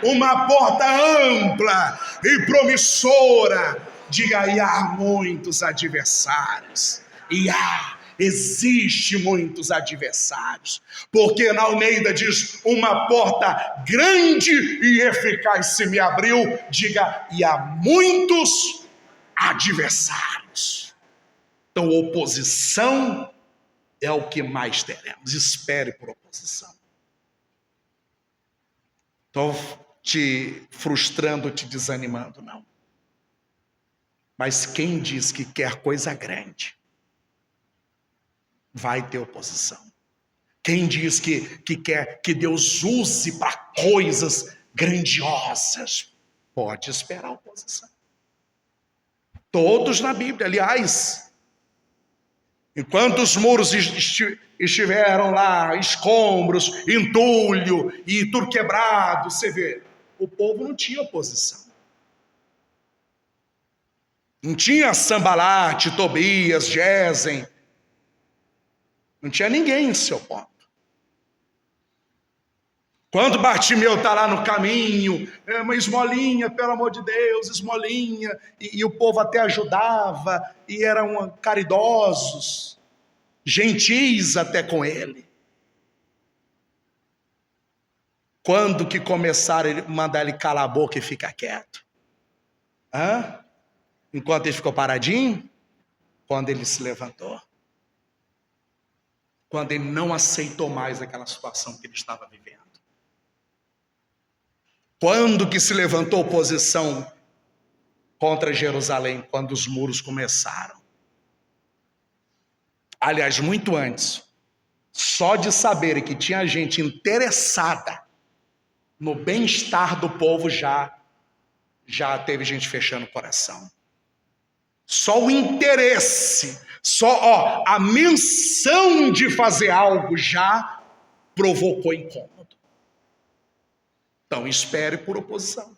[SPEAKER 1] uma porta ampla e promissora. Diga, e há muitos adversários. Existe muitos adversários. Porque na Almeida diz, uma porta grande e eficaz se me abriu. Diga, e há muitos adversários. Então, oposição é o que mais teremos. Espere por oposição. Estou te frustrando, te desanimando, não. Mas quem diz que quer coisa grande, vai ter oposição. Quem diz que quer que Deus use para coisas grandiosas, pode esperar oposição. Todos na Bíblia, aliás, enquanto os muros estiveram lá, escombros, entulho e tudo quebrado, você vê, o povo não tinha oposição. Não tinha Sambalate, Tobias, Gesem. Não tinha ninguém se opondo. Quando Bartimeu está lá no caminho, uma esmolinha, pelo amor de Deus, esmolinha, e o povo até ajudava, e eram caridosos, gentis até com ele. Quando que começaram a mandar ele calar a boca e ficar quieto? Enquanto ele ficou paradinho? Quando ele se levantou. Quando ele não aceitou mais aquela situação que ele estava vivendo. Quando que se levantou oposição contra Jerusalém? Quando os muros começaram. Aliás, muito antes. Só de saber que tinha gente interessada no bem-estar do povo, já teve gente fechando o coração. Só o interesse, só a menção de fazer algo já provocou incômodo. Então espere por oposição.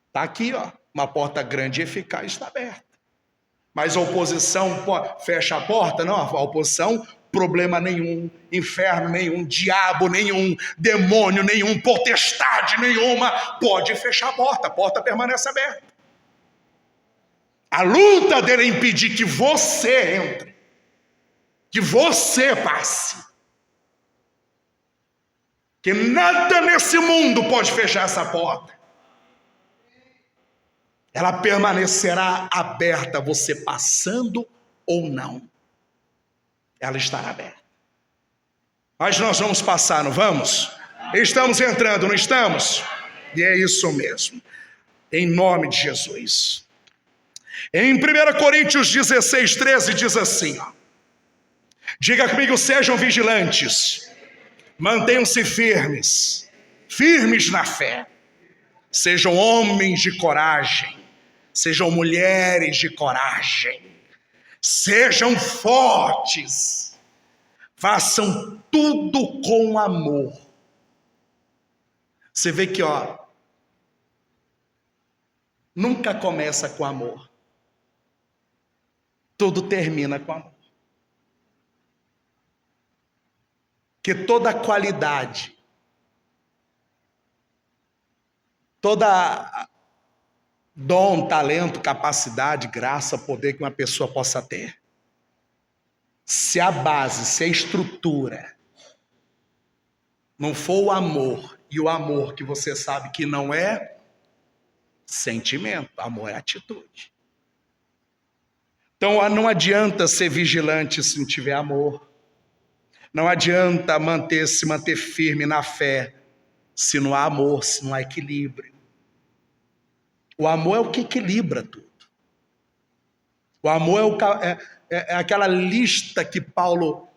[SPEAKER 1] Está aqui, uma porta grande e eficaz está aberta. Mas a oposição fecha a porta? Não, a oposição, problema nenhum, inferno nenhum, diabo nenhum, demônio nenhum, potestade nenhuma pode fechar a porta permanece aberta. A luta dele é impedir que você entre, que você passe. Que nada nesse mundo pode fechar essa porta. Ela permanecerá aberta, você passando ou não. Ela estará aberta. Mas nós vamos passar, não vamos? Estamos entrando, não estamos? E é isso mesmo. Em nome de Jesus. Em 1 Coríntios 16:13 diz assim, diga comigo, sejam vigilantes, mantenham-se firmes, firmes na fé, sejam homens de coragem, sejam mulheres de coragem, sejam fortes, façam tudo com amor. Você vê que nunca começa com amor. Tudo termina com amor. Que toda qualidade, toda dom, talento, capacidade, graça, poder que uma pessoa possa ter, se a base, se a estrutura não for o amor, e o amor que você sabe que não é sentimento, amor é atitude. Então não adianta ser vigilante se não tiver amor. Não adianta se manter firme na fé se não há amor, se não há equilíbrio. O amor é o que equilibra tudo. O amor é aquela lista que Paulo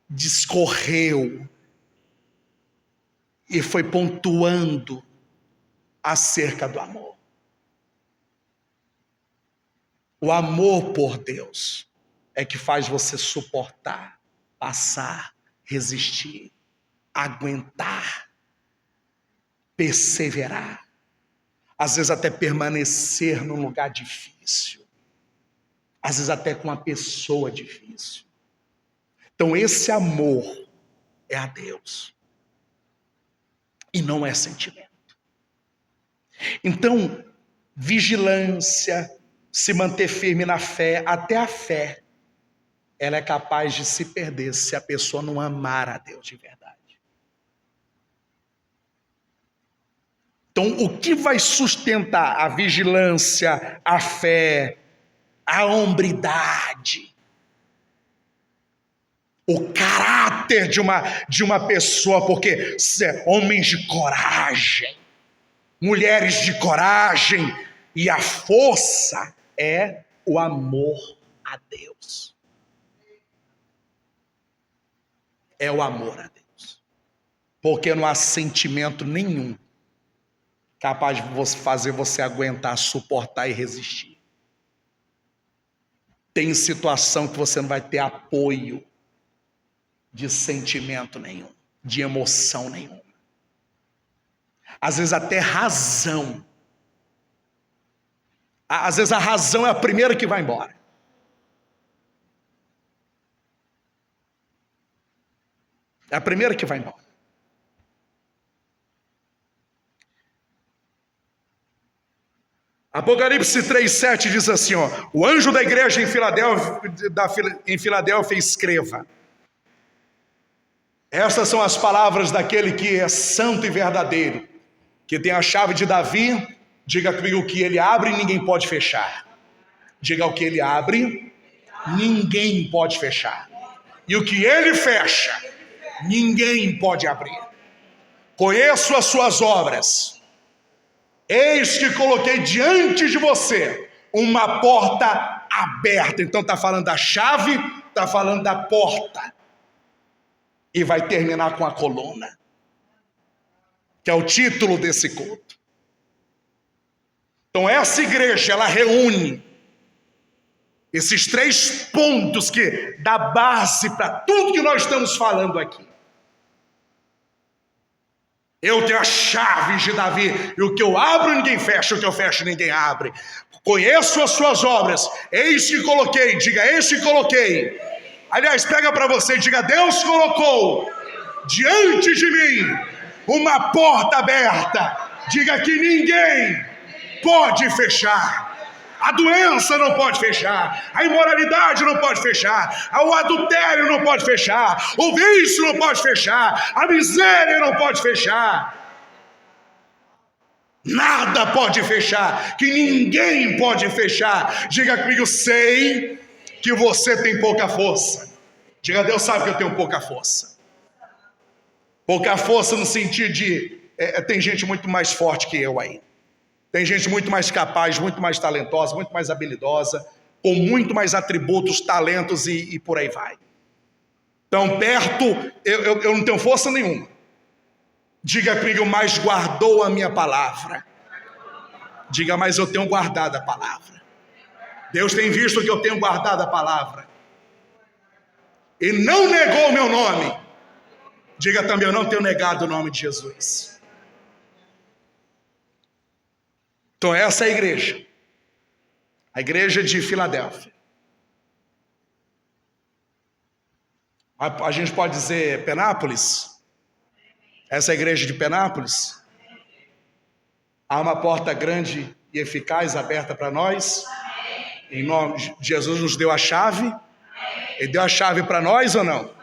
[SPEAKER 1] discorreu e foi pontuando acerca do amor. O amor por Deus é que faz você suportar, passar, resistir, aguentar, perseverar. Às vezes até permanecer num lugar difícil. Às vezes até com uma pessoa difícil. Então esse amor é a Deus. E não é sentimento. Então, vigilância, se manter firme na fé, até a fé, ela é capaz de se perder se a pessoa não amar a Deus de verdade. Então, o que vai sustentar a vigilância, a fé, a hombridade, o caráter de uma pessoa, porque homens de coragem, mulheres de coragem, e a força é o amor a Deus. É o amor a Deus. Porque não há sentimento nenhum capaz de fazer você aguentar, suportar e resistir. Tem situação que você não vai ter apoio de sentimento nenhum, de emoção nenhuma. Às vezes até razão. Às vezes a razão é a primeira que vai embora. É a primeira que vai embora. Apocalipse 3:7 diz assim, o anjo da igreja em Filadélfia escreva. Essas são as palavras daquele que é santo e verdadeiro, que tem a chave de Davi. Diga comigo, o que ele abre, ninguém pode fechar. Diga, o que ele abre, ninguém pode fechar. E o que ele fecha, ninguém pode abrir. Conheço as suas obras. Eis que coloquei diante de você uma porta aberta. Então está falando da chave, está falando da porta. E vai terminar com a coluna, que é o título desse culto. Então essa igreja, ela reúne esses 3 pontos que dá base para tudo que nós estamos falando aqui. Eu tenho as chaves de Davi, e o que eu abro ninguém fecha, o que eu fecho ninguém abre. Conheço as suas obras, eis que coloquei, diga eis que coloquei. Aliás, pega para você e diga: Deus colocou diante de mim uma porta aberta. Diga que ninguém pode fechar. A doença não pode fechar, a imoralidade não pode fechar, o adultério não pode fechar, o vício não pode fechar, a miséria não pode fechar. Nada pode fechar, que ninguém pode fechar. Diga comigo: sei que você tem pouca força. Diga: Deus sabe que eu tenho pouca força. Pouca força no sentido de tem gente muito mais forte que eu aí. Tem gente muito mais capaz, muito mais talentosa, muito mais habilidosa, com muito mais atributos, talentos e por aí vai. Então, perto, eu não tenho força nenhuma. Diga comigo: mas guardou a minha palavra. Diga: mas eu tenho guardado a palavra. Deus tem visto que eu tenho guardado a palavra. E não negou o meu nome. Diga também: eu não tenho negado o nome de Jesus. Então essa é a igreja de Filadélfia. A gente pode dizer Penápolis? Essa é a igreja de Penápolis? Há uma porta grande e eficaz aberta para nós. Em nome de Jesus nos deu a chave. Ele deu a chave para nós ou não?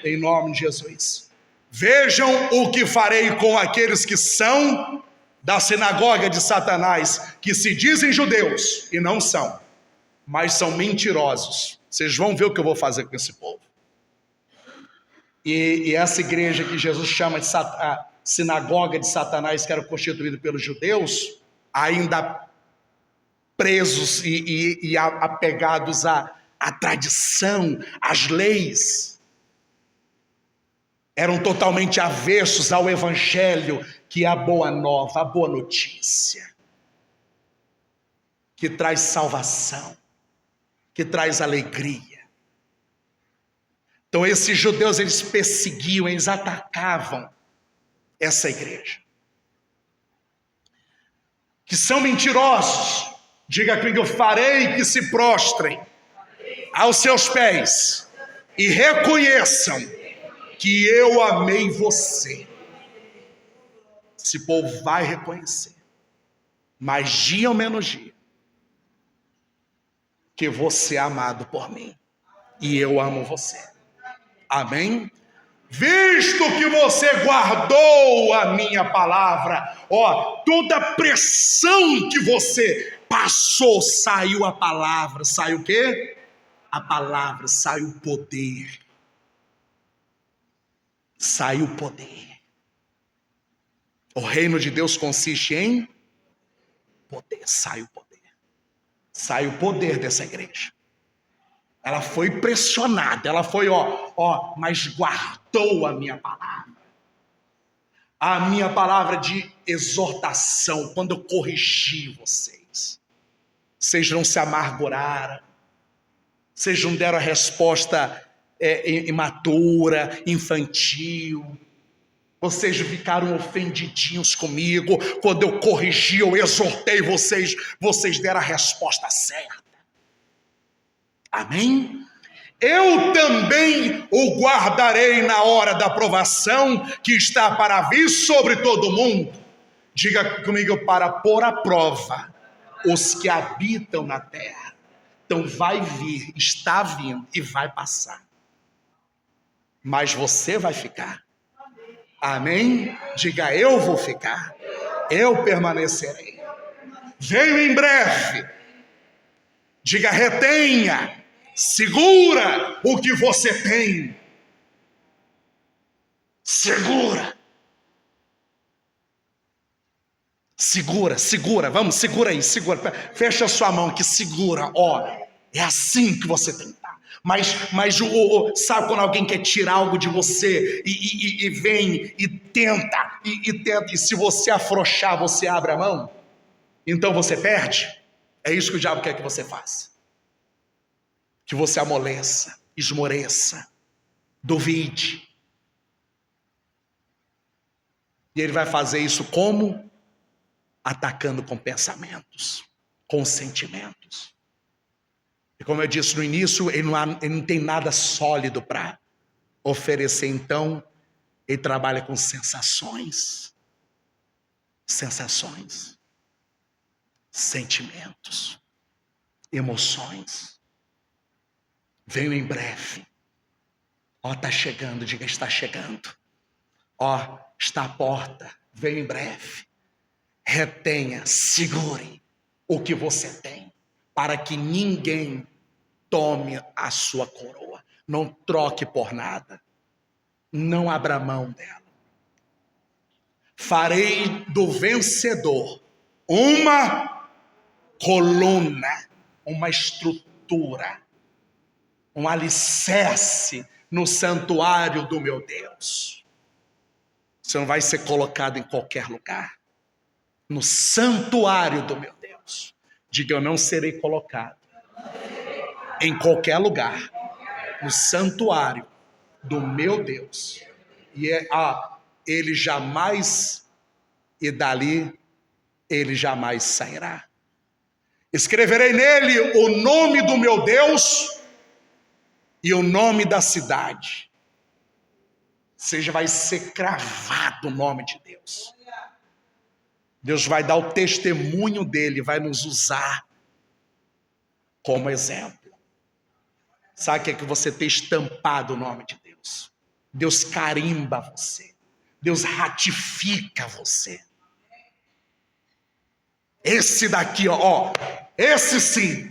[SPEAKER 1] Em nome de Jesus. Vejam o que farei com aqueles que são da sinagoga de Satanás, que se dizem judeus e não são, mas são mentirosos. Vocês vão ver o que eu vou fazer com esse povo. E essa igreja que Jesus chama de a sinagoga de Satanás, que era constituída pelos judeus, ainda presos e apegados à tradição, às leis, eram totalmente avessos ao evangelho, que é a boa nova, a boa notícia, que traz salvação, que traz alegria. Então esses judeus, eles perseguiam, eles atacavam essa igreja. Que são mentirosos. Diga comigo: eu farei que se prostrem aos seus pés e reconheçam que eu amei você. Esse povo vai reconhecer, mais dia ou menos dia, que você é amado por mim e eu amo você. Amém? Visto que você guardou a minha palavra, toda a pressão que você passou, saiu a palavra. Saiu o quê? A palavra, saiu o poder. Saiu o poder. O reino de Deus consiste em poder. Sai o poder. Sai o poder dessa igreja. Ela foi pressionada. Ela foi, mas guardou a minha palavra. A minha palavra de exortação. Quando eu corrigi vocês. Vocês não se amarguraram. Vocês não deram a resposta imatura, infantil. Vocês ficaram ofendidinhos comigo. Quando eu corrigi, eu exortei vocês. Vocês deram a resposta certa. Amém? Eu também o guardarei na hora da provação que está para vir sobre todo mundo. Diga comigo: para pôr à prova os que habitam na terra. Então vai vir, está vindo e vai passar. Mas você vai ficar. Amém? Diga: eu vou ficar, eu permanecerei. Venho em breve. Diga: retenha, Segura o que você tem. Segura. Segura, vamos, segura aí, segura. Fecha a sua mão que segura, ó. É assim que você tem que estar. Mas sabe quando alguém quer tirar algo de você e vem e tenta, e se você afrouxar, você abre a mão? Então você perde? É isso que o diabo quer que você faça. Que você amoleça, esmoreça, duvide. E ele vai fazer isso como? Atacando com pensamentos, com sentimentos. E como eu disse no início, ele não tem nada sólido para oferecer, então ele trabalha com sensações, sentimentos, emoções. Venho em breve. Ó, está chegando, diga, está chegando. Ó, está à porta, venho em breve. Retenha, segure o que você tem, para que ninguém tome a sua coroa. Não troque por nada. Não abra mão dela. Farei do vencedor uma coluna, uma estrutura, um alicerce no santuário do meu Deus. Você não vai ser colocado em qualquer lugar. No santuário do meu Deus. Diga, eu não serei colocado em qualquer lugar. No santuário do meu Deus. E ele jamais, e dali ele jamais sairá. Escreverei nele o nome do meu Deus e o nome da cidade. Ou seja, vai ser cravado o nome de Deus. Deus vai dar o testemunho dele, vai nos usar como exemplo. Sabe o que é que você tem estampado o nome de Deus? Deus carimba você. Deus ratifica você. Esse daqui, ó, esse sim,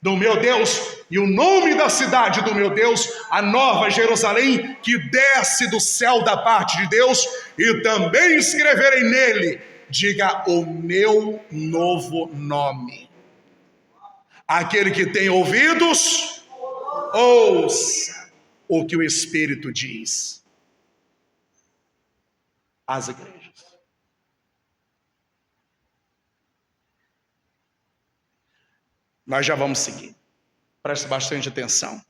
[SPEAKER 1] do meu Deus, e o nome da cidade do meu Deus, a Nova Jerusalém, que desce do céu da parte de Deus, e também escreverei nele, diga, o meu novo nome. Aquele que tem ouvidos, ouça o que o Espírito diz às igrejas. Nós já vamos seguir. Preste bastante atenção.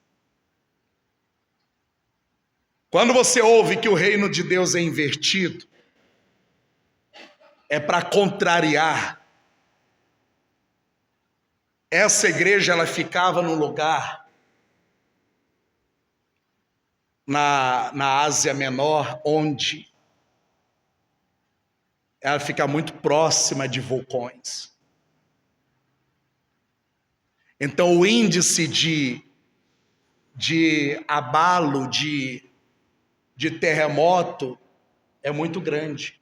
[SPEAKER 1] Quando você ouve que o reino de Deus é invertido, é para contrariar. Essa igreja, ela ficava num lugar na Ásia Menor, onde ela fica muito próxima de vulcões. Então o índice de abalo, de terremoto é muito grande.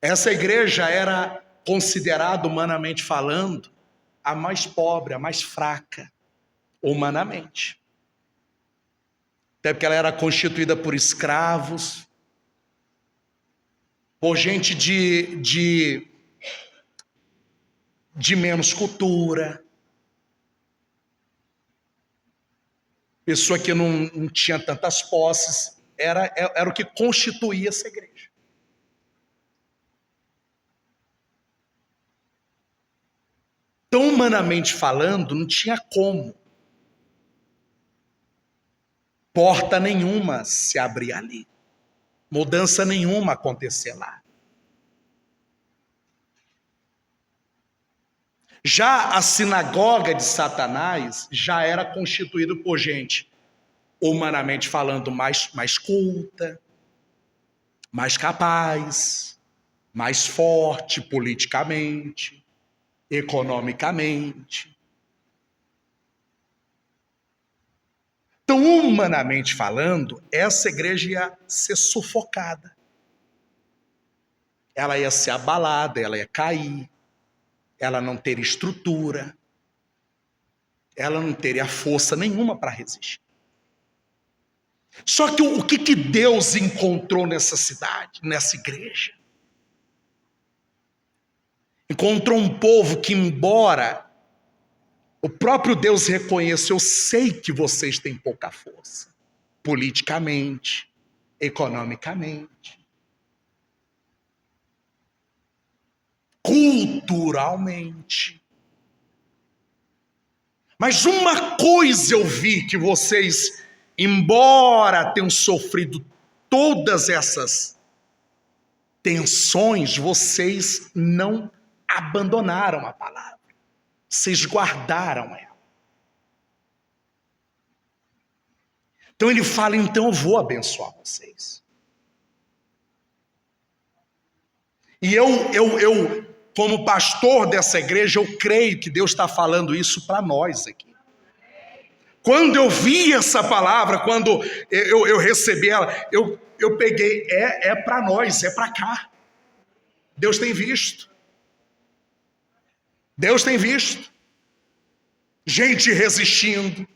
[SPEAKER 1] Essa igreja era considerada, humanamente falando, a mais pobre, a mais fraca, humanamente. Até porque ela era constituída por escravos, por gente de menos cultura, pessoa que não tinha tantas posses, era o que constituía essa igreja. Então, humanamente falando, não tinha como porta nenhuma se abrir ali, mudança nenhuma acontecer lá. Já a sinagoga de Satanás já era constituída por gente, humanamente falando, mais culta, mais capaz, mais forte politicamente, economicamente. Então, humanamente falando, essa igreja ia ser sufocada. Ela ia ser abalada, ela ia cair, ela não ter estrutura. ela não teria força nenhuma para resistir. Só que o que Deus encontrou nessa cidade, nessa igreja? Encontrou um povo que, embora o próprio Deus reconheça, eu sei que vocês têm pouca força, politicamente, economicamente, culturalmente. Mas uma coisa eu vi que vocês, embora tenham sofrido todas essas tensões, vocês não abandonaram a palavra. Vocês guardaram ela. Então ele fala, então eu vou abençoar vocês. E eu, como pastor dessa igreja, eu creio que Deus está falando isso para nós aqui. Quando eu vi essa palavra, quando eu recebi ela, eu peguei, é para nós, é para cá. Deus tem visto. Deus tem visto. Gente resistindo.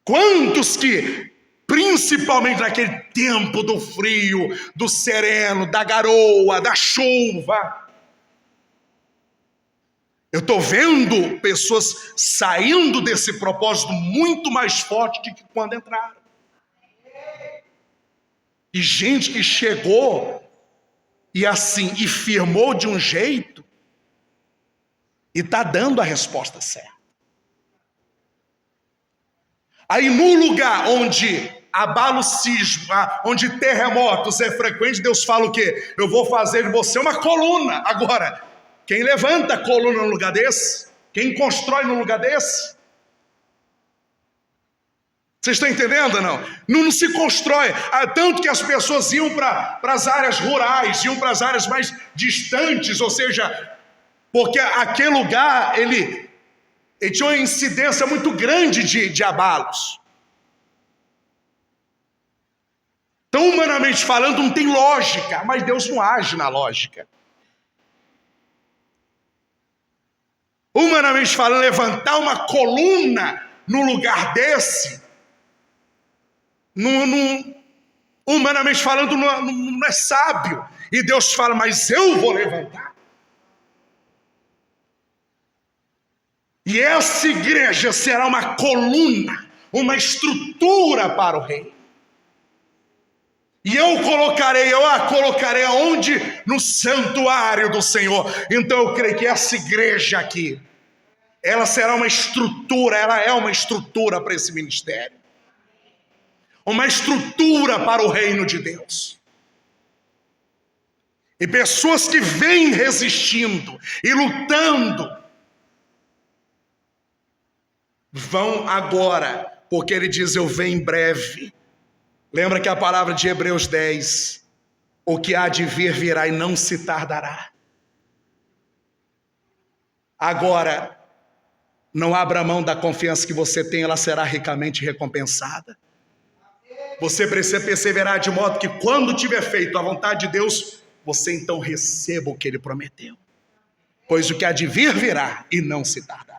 [SPEAKER 1] Quantos que, principalmente naquele tempo do frio, do sereno, da garoa, da chuva, eu estou vendo pessoas saindo desse propósito muito mais forte do que quando entraram. E gente que chegou e assim, e firmou de um jeito, e está dando a resposta certa. Aí no lugar onde abalo sísmico, onde terremotos é frequente, Deus fala o quê? Eu vou fazer de você uma coluna. Agora, quem levanta a coluna num lugar desse? Quem constrói num lugar desse? Vocês estão entendendo ou não? Não se constrói. Tanto que as pessoas iam para as áreas rurais, iam para as áreas mais distantes, ou seja, porque aquele lugar, ele tinha uma incidência muito grande de abalos. Então, humanamente falando, não tem lógica, mas Deus não age na lógica. Humanamente falando, levantar uma coluna no lugar desse, humanamente falando, não é sábio. E Deus fala, mas eu vou levantar. E essa igreja será uma coluna, uma estrutura para o reino. E eu a colocarei aonde? No santuário do Senhor. Então eu creio que essa igreja aqui, ela será uma estrutura, ela é uma estrutura para esse ministério. Uma estrutura para o reino de Deus. E pessoas que vêm resistindo e lutando, vão agora, porque ele diz, eu venho em breve. Lembra que a palavra de Hebreus 10, o que há de vir virá e não se tardará. Agora, não abra mão da confiança que você tem, ela será ricamente recompensada. Você precisa perseverar de modo que quando tiver feito a vontade de Deus, você então receba o que ele prometeu. Pois o que há de vir virá e não se tardará.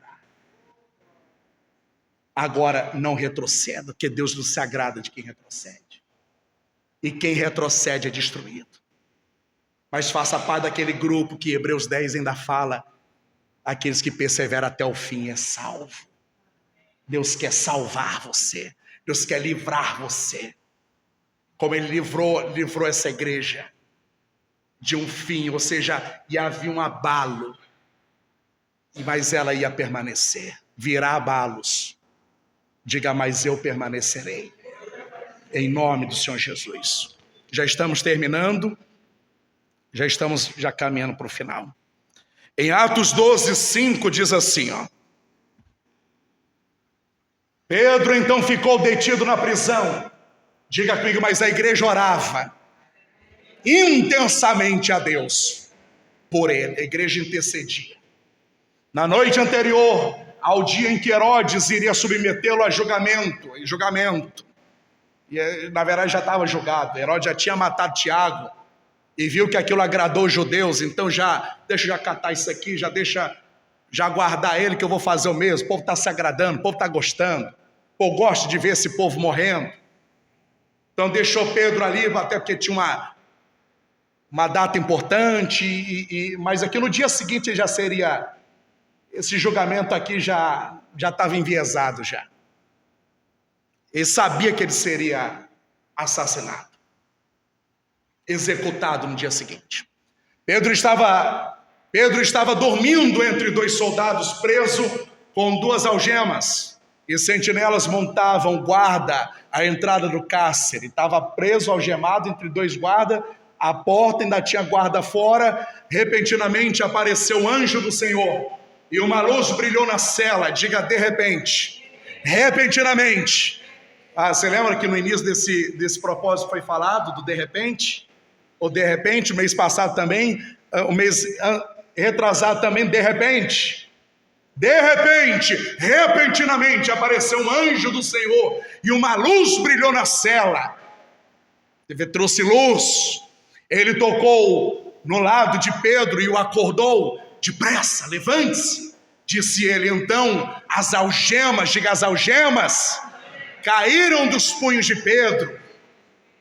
[SPEAKER 1] Agora não retroceda, porque Deus não se agrada de quem retrocede. E quem retrocede é destruído. Mas faça parte daquele grupo que Hebreus 10 ainda fala, aqueles que perseveram até o fim é salvo. Deus quer salvar você. Deus quer livrar você. Como ele livrou essa igreja de um fim, ou seja, ia haver um abalo, mas ela ia permanecer. Virá abalos. Diga, mas eu permanecerei. Em nome do Senhor Jesus. Já estamos terminando. Já estamos caminhando para o final. Em Atos 12, 5 diz assim, ó. Pedro então ficou detido na prisão. Diga comigo, mas a igreja orava intensamente a Deus por ele. A igreja intercedia. Na noite anterior ao dia em que Herodes iria submetê-lo a julgamento. E na verdade já estava julgado. Herodes já tinha matado Tiago e viu que aquilo agradou os judeus. Então deixa eu catar isso aqui, já deixa já guardar ele que eu vou fazer o mesmo. O povo está se agradando, o povo está gostando. Eu gosto de ver esse povo morrendo. Então deixou Pedro ali, até porque tinha uma data importante, mas aqui no dia seguinte já seria, esse julgamento aqui já estava enviesado já. Ele sabia que ele seria assassinado, executado no dia seguinte. Pedro estava dormindo entre dois soldados, preso com 2 algemas, e sentinelas montavam guarda à entrada do cárcere. Estava preso, algemado entre 2 guardas, a porta ainda tinha guarda fora. Repentinamente apareceu o anjo do Senhor, e uma luz brilhou na cela. Diga de repente, repentinamente. Você lembra que no início desse propósito foi falado do de repente? Ou de repente, o mês passado também, o mês retrasado também, de repente. De repente, repentinamente apareceu um anjo do Senhor e uma luz brilhou na cela. Ele trouxe luz. Ele tocou no lado de Pedro e o acordou. Depressa, levante-se, disse ele. Então as algemas, diga as algemas, caíram dos punhos de Pedro.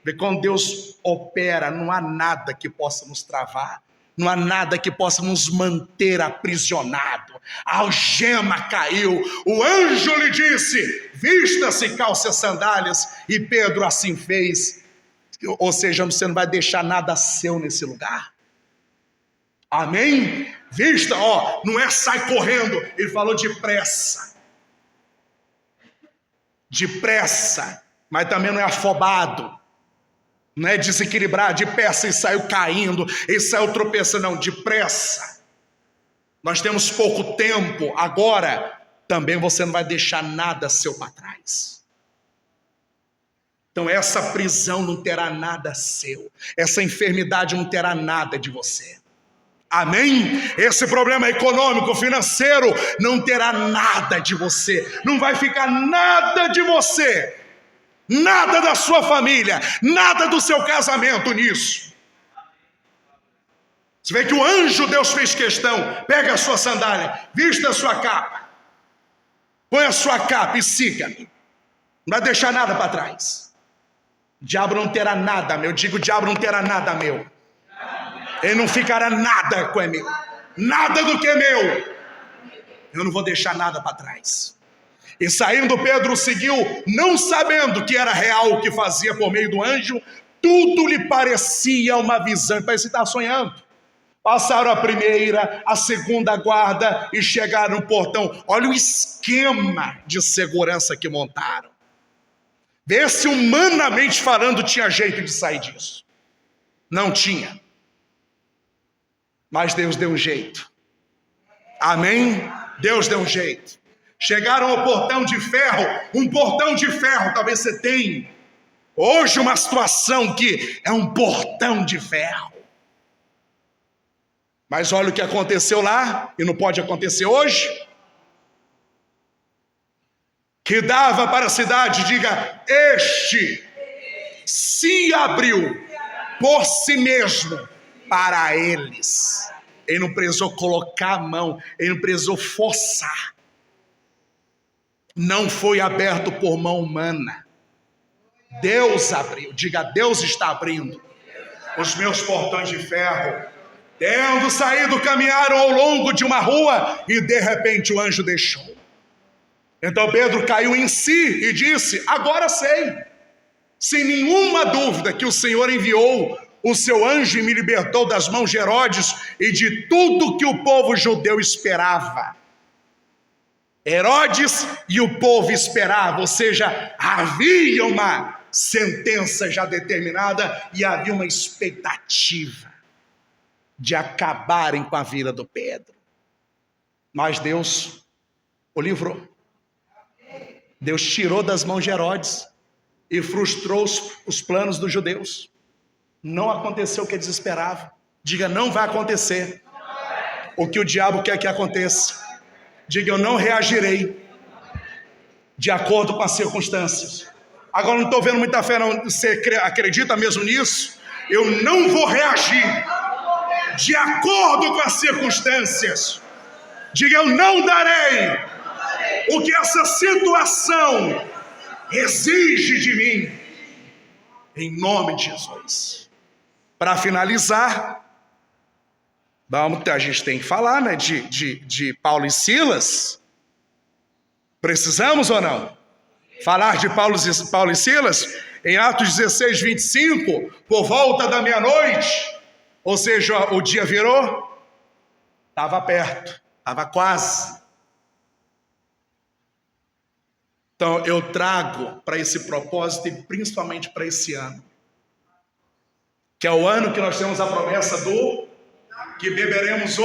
[SPEAKER 1] Vê, quando Deus opera, não há nada que possa nos travar. Não há nada que possa nos manter aprisionado. A algema caiu. O anjo lhe disse: vista-se, calce as sandálias. E Pedro assim fez. Ou seja, você não vai deixar nada seu nesse lugar. Amém? Vista, não é sai correndo. Ele falou depressa. Depressa. Mas também não é afobado. Não é desequilibrar, depressa, e saiu caindo, e saiu tropeçando, não, depressa. Nós temos pouco tempo, agora também você não vai deixar nada seu para trás. Então essa prisão não terá nada seu, essa enfermidade não terá nada de você. Amém? Esse problema econômico, financeiro, não terá nada de você, não vai ficar nada de você. Nada da sua família, nada do seu casamento nisso. Você vê que o anjo Deus fez questão. Pega a sua sandália, vista a sua capa, põe a sua capa e siga-me. Não vai deixar nada para trás. O diabo não terá nada meu. Eu digo, o diabo não terá nada meu. Ele não ficará nada com é meu. Nada do que é meu. Eu não vou deixar nada para trás. E saindo Pedro seguiu, não sabendo que era real o que fazia por meio do anjo. Tudo lhe parecia uma visão. Parece que está sonhando. Passaram a primeira, a segunda guarda e chegaram no portão. Olha o esquema de segurança que montaram. Vê se humanamente falando tinha jeito de sair disso. Não tinha. Mas Deus deu um jeito. Amém? Deus deu um jeito. Chegaram ao portão de ferro. Um portão de ferro, talvez você tenha hoje uma situação que é um portão de ferro. Mas olha o que aconteceu lá, e não pode acontecer hoje. Que dava para a cidade, diga, este se abriu por si mesmo para eles. Ele não precisou colocar a mão, ele não precisou forçar. Não foi aberto por mão humana. Deus abriu, diga, Deus está abrindo os meus portões de ferro. Tendo saído, caminharam ao longo de uma rua e de repente o anjo deixou. Então Pedro caiu em si e disse, agora sei, sem nenhuma dúvida, que o Senhor enviou o seu anjo e me libertou das mãos de Herodes e de tudo que o povo judeu esperava. Herodes e o povo esperavam, ou seja, havia uma sentença já determinada e havia uma expectativa de acabarem com a vida do Pedro. Mas Deus o livrou. Deus tirou das mãos de Herodes e frustrou os planos dos judeus. Não aconteceu o que eles esperavam. Diga, não vai acontecer o que o diabo quer que aconteça. Diga, eu não reagirei de acordo com as circunstâncias. Agora não estou vendo muita fé não. Você acredita mesmo nisso? Eu não vou reagir de acordo com as circunstâncias. Diga, eu não darei o que essa situação exige de mim. Em nome de Jesus. Para finalizar, a gente tem que falar, né, de Paulo e Silas. Precisamos ou não? Falar de Paulo e Silas? Em Atos 16, 25, por volta da meia-noite, ou seja, o dia virou, estava perto, estava quase. Então eu trago para esse propósito e principalmente para esse ano, que é o ano que nós temos a promessa do que beberemos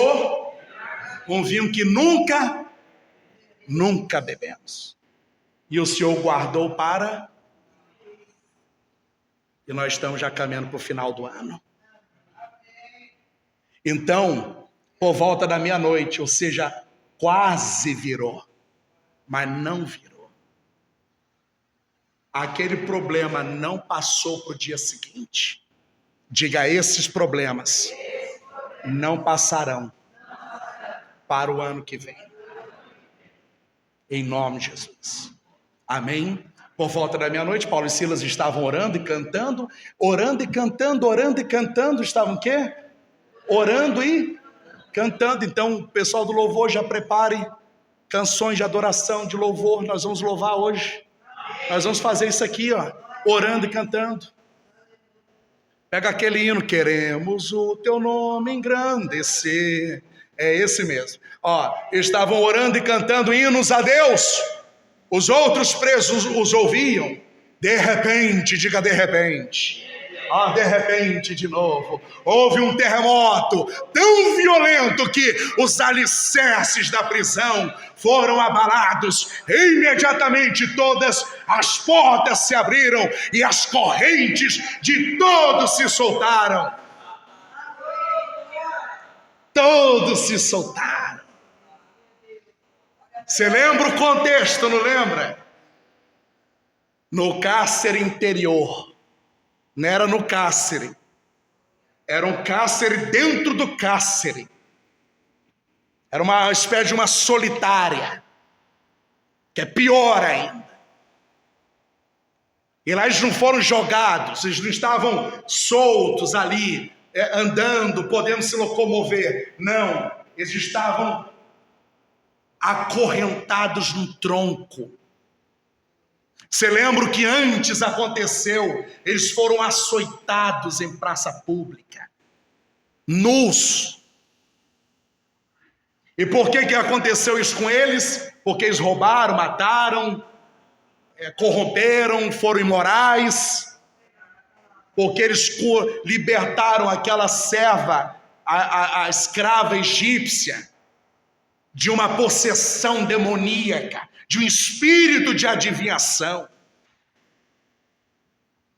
[SPEAKER 1] um vinho que nunca bebemos. E o Senhor guardou para... E nós estamos já caminhando para o final do ano. Então, por volta da meia-noite, ou seja, quase virou, mas não virou. Aquele problema não passou para o dia seguinte. Diga, esses problemas não passarão para o ano que vem. Em nome de Jesus. Amém? Por volta da meia-noite, Paulo e Silas estavam orando e cantando, estavam o quê? Orando e cantando. Então, o pessoal do louvor já prepare canções de adoração, de louvor. Nós vamos louvar hoje. Nós vamos fazer isso aqui, ó, orando e cantando. Pega aquele hino, queremos o teu nome engrandecer. É esse mesmo. Ó, estavam orando e cantando hinos a Deus. Os outros presos os ouviam. De repente, diga de repente. De repente, de novo, houve um terremoto tão violento que os alicerces da prisão foram abalados. Imediatamente todas as portas se abriram e as correntes de todos se soltaram. Todos se soltaram. Você lembra o contexto, não lembra? No cárcere interior. Não era no cárcere. Era um cárcere dentro do cárcere. Era uma espécie de uma solitária. Que é pior ainda. E lá eles não foram jogados. Eles não estavam soltos ali, andando, podendo se locomover. Não. Eles estavam acorrentados no tronco. Você lembra o que antes aconteceu? Eles foram açoitados em praça pública, nus. E por que aconteceu isso com eles? Porque eles roubaram, mataram, corromperam, foram imorais. Porque eles libertaram aquela serva, a escrava egípcia, de uma possessão demoníaca, de um espírito de adivinhação,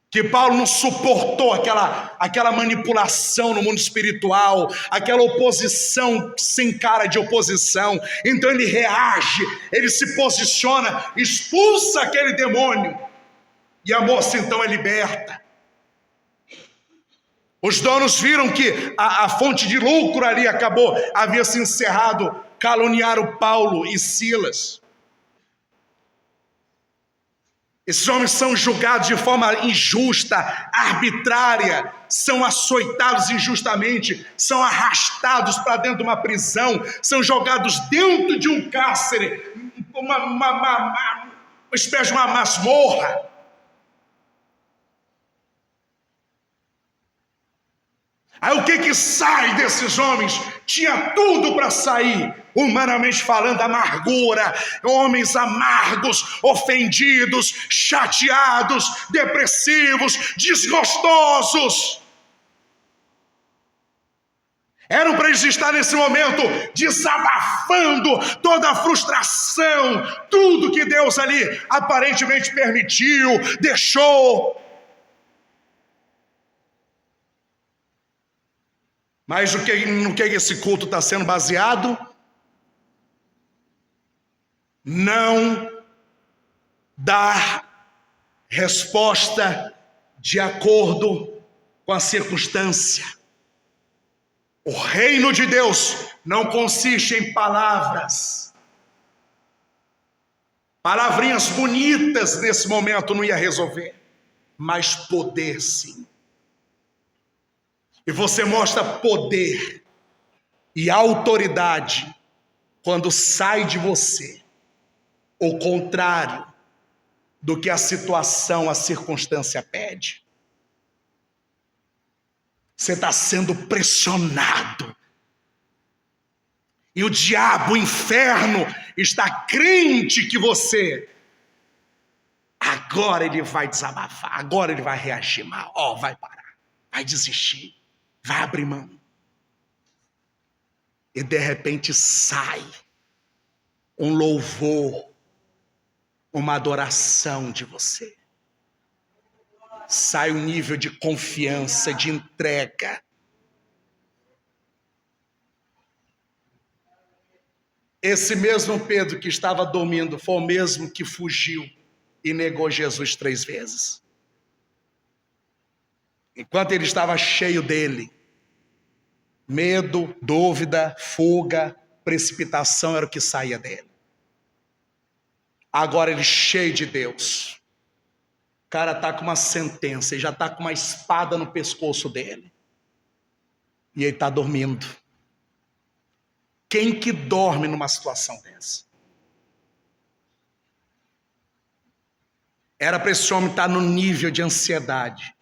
[SPEAKER 1] que Paulo não suportou aquela manipulação no mundo espiritual, aquela oposição sem cara de oposição. Então ele reage, ele se posiciona, expulsa aquele demônio, e a moça então é liberta. Os donos viram que a fonte de lucro ali havia se encerrado, caluniaram Paulo e Silas. Esses homens são julgados de forma injusta, arbitrária, são açoitados injustamente, são arrastados para dentro de uma prisão, são jogados dentro de um cárcere, uma espécie de uma masmorra. Aí o que sai desses homens? Tinha tudo para sair, humanamente falando, amargura, homens amargos, ofendidos, chateados, depressivos, desgostosos. Eram para eles estar nesse momento desabafando toda a frustração, tudo que Deus ali aparentemente permitiu, deixou. Mas no que esse culto está sendo baseado? Não dar resposta de acordo com a circunstância. O reino de Deus não consiste em palavras. Palavrinhas bonitas nesse momento não ia resolver, mas poder sim. E você mostra poder e autoridade quando sai de você o contrário do que a situação, a circunstância pede. Você está sendo pressionado. E o diabo, o inferno, está crente que você, agora ele vai desabafar, agora ele vai reagir mal, vai parar, vai desistir, vai abrir mão. E de repente sai um louvor, uma adoração de você. Sai um nível de confiança, de entrega. Esse mesmo Pedro que estava dormindo foi o mesmo que fugiu e negou Jesus 3 vezes. Enquanto ele estava cheio dele, medo, dúvida, fuga, precipitação era o que saía dele. Agora ele cheio de Deus. O cara está com uma sentença, ele já está com uma espada no pescoço dele. E ele está dormindo. Quem que dorme numa situação dessa? Era para esse homem estar no nível de ansiedade.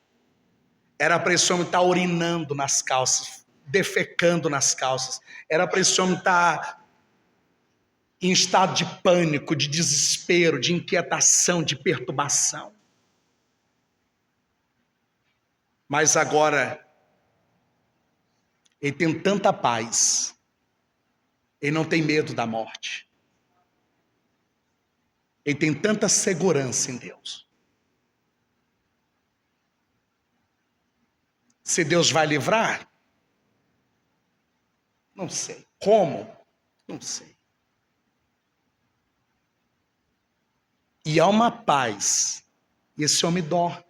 [SPEAKER 1] Era para esse homem estar urinando nas calças, defecando nas calças. Era para esse homem estar em estado de pânico, de desespero, de inquietação, de perturbação. Mas agora, ele tem tanta paz, ele não tem medo da morte. Ele tem tanta segurança em Deus. Se Deus vai livrar? Não sei. Como? Não sei. E há uma paz. E esse homem dorme.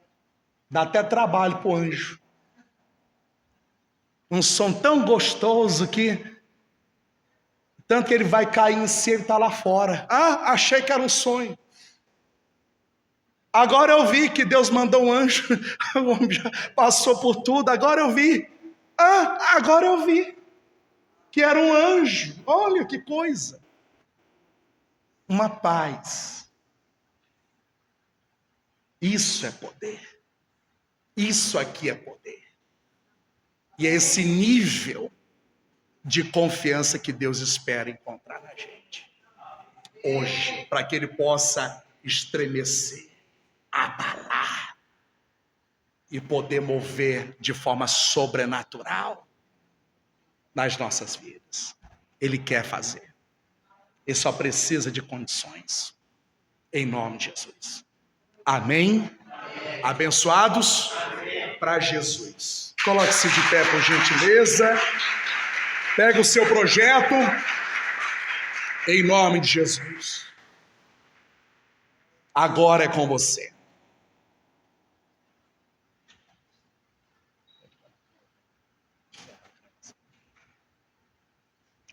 [SPEAKER 1] Dá até trabalho para o anjo. Um som tão gostoso que... Tanto que ele vai cair em si, ele está lá fora. Achei que era um sonho. Agora eu vi que Deus mandou um anjo. O homem já passou por tudo. Agora eu vi. Agora eu vi. Que era um anjo. Olha que coisa. Uma paz. Isso é poder. Isso aqui é poder. E é esse nível de confiança que Deus espera encontrar na gente. Hoje, para que Ele possa estremecer, abalar e poder mover de forma sobrenatural nas nossas vidas. Ele quer fazer. Ele só precisa de condições. Em nome de Jesus. Amém? Abençoados para Jesus. Coloque-se de pé, por gentileza. Pega o seu projeto. Em nome de Jesus. Agora é com você.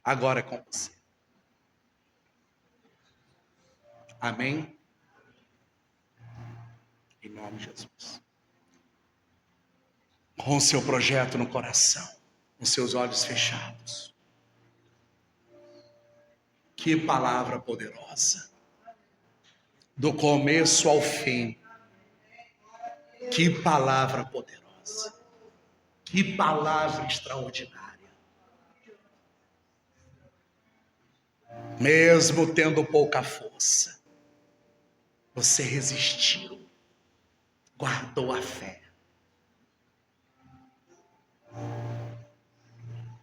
[SPEAKER 1] Agora é com você. Amém? Em nome de Jesus. Com o seu projeto no coração, com seus olhos fechados. Que palavra poderosa. Do começo ao fim. Que palavra poderosa. Que palavra extraordinária. Mesmo tendo pouca força, você resistiu, guardou a fé.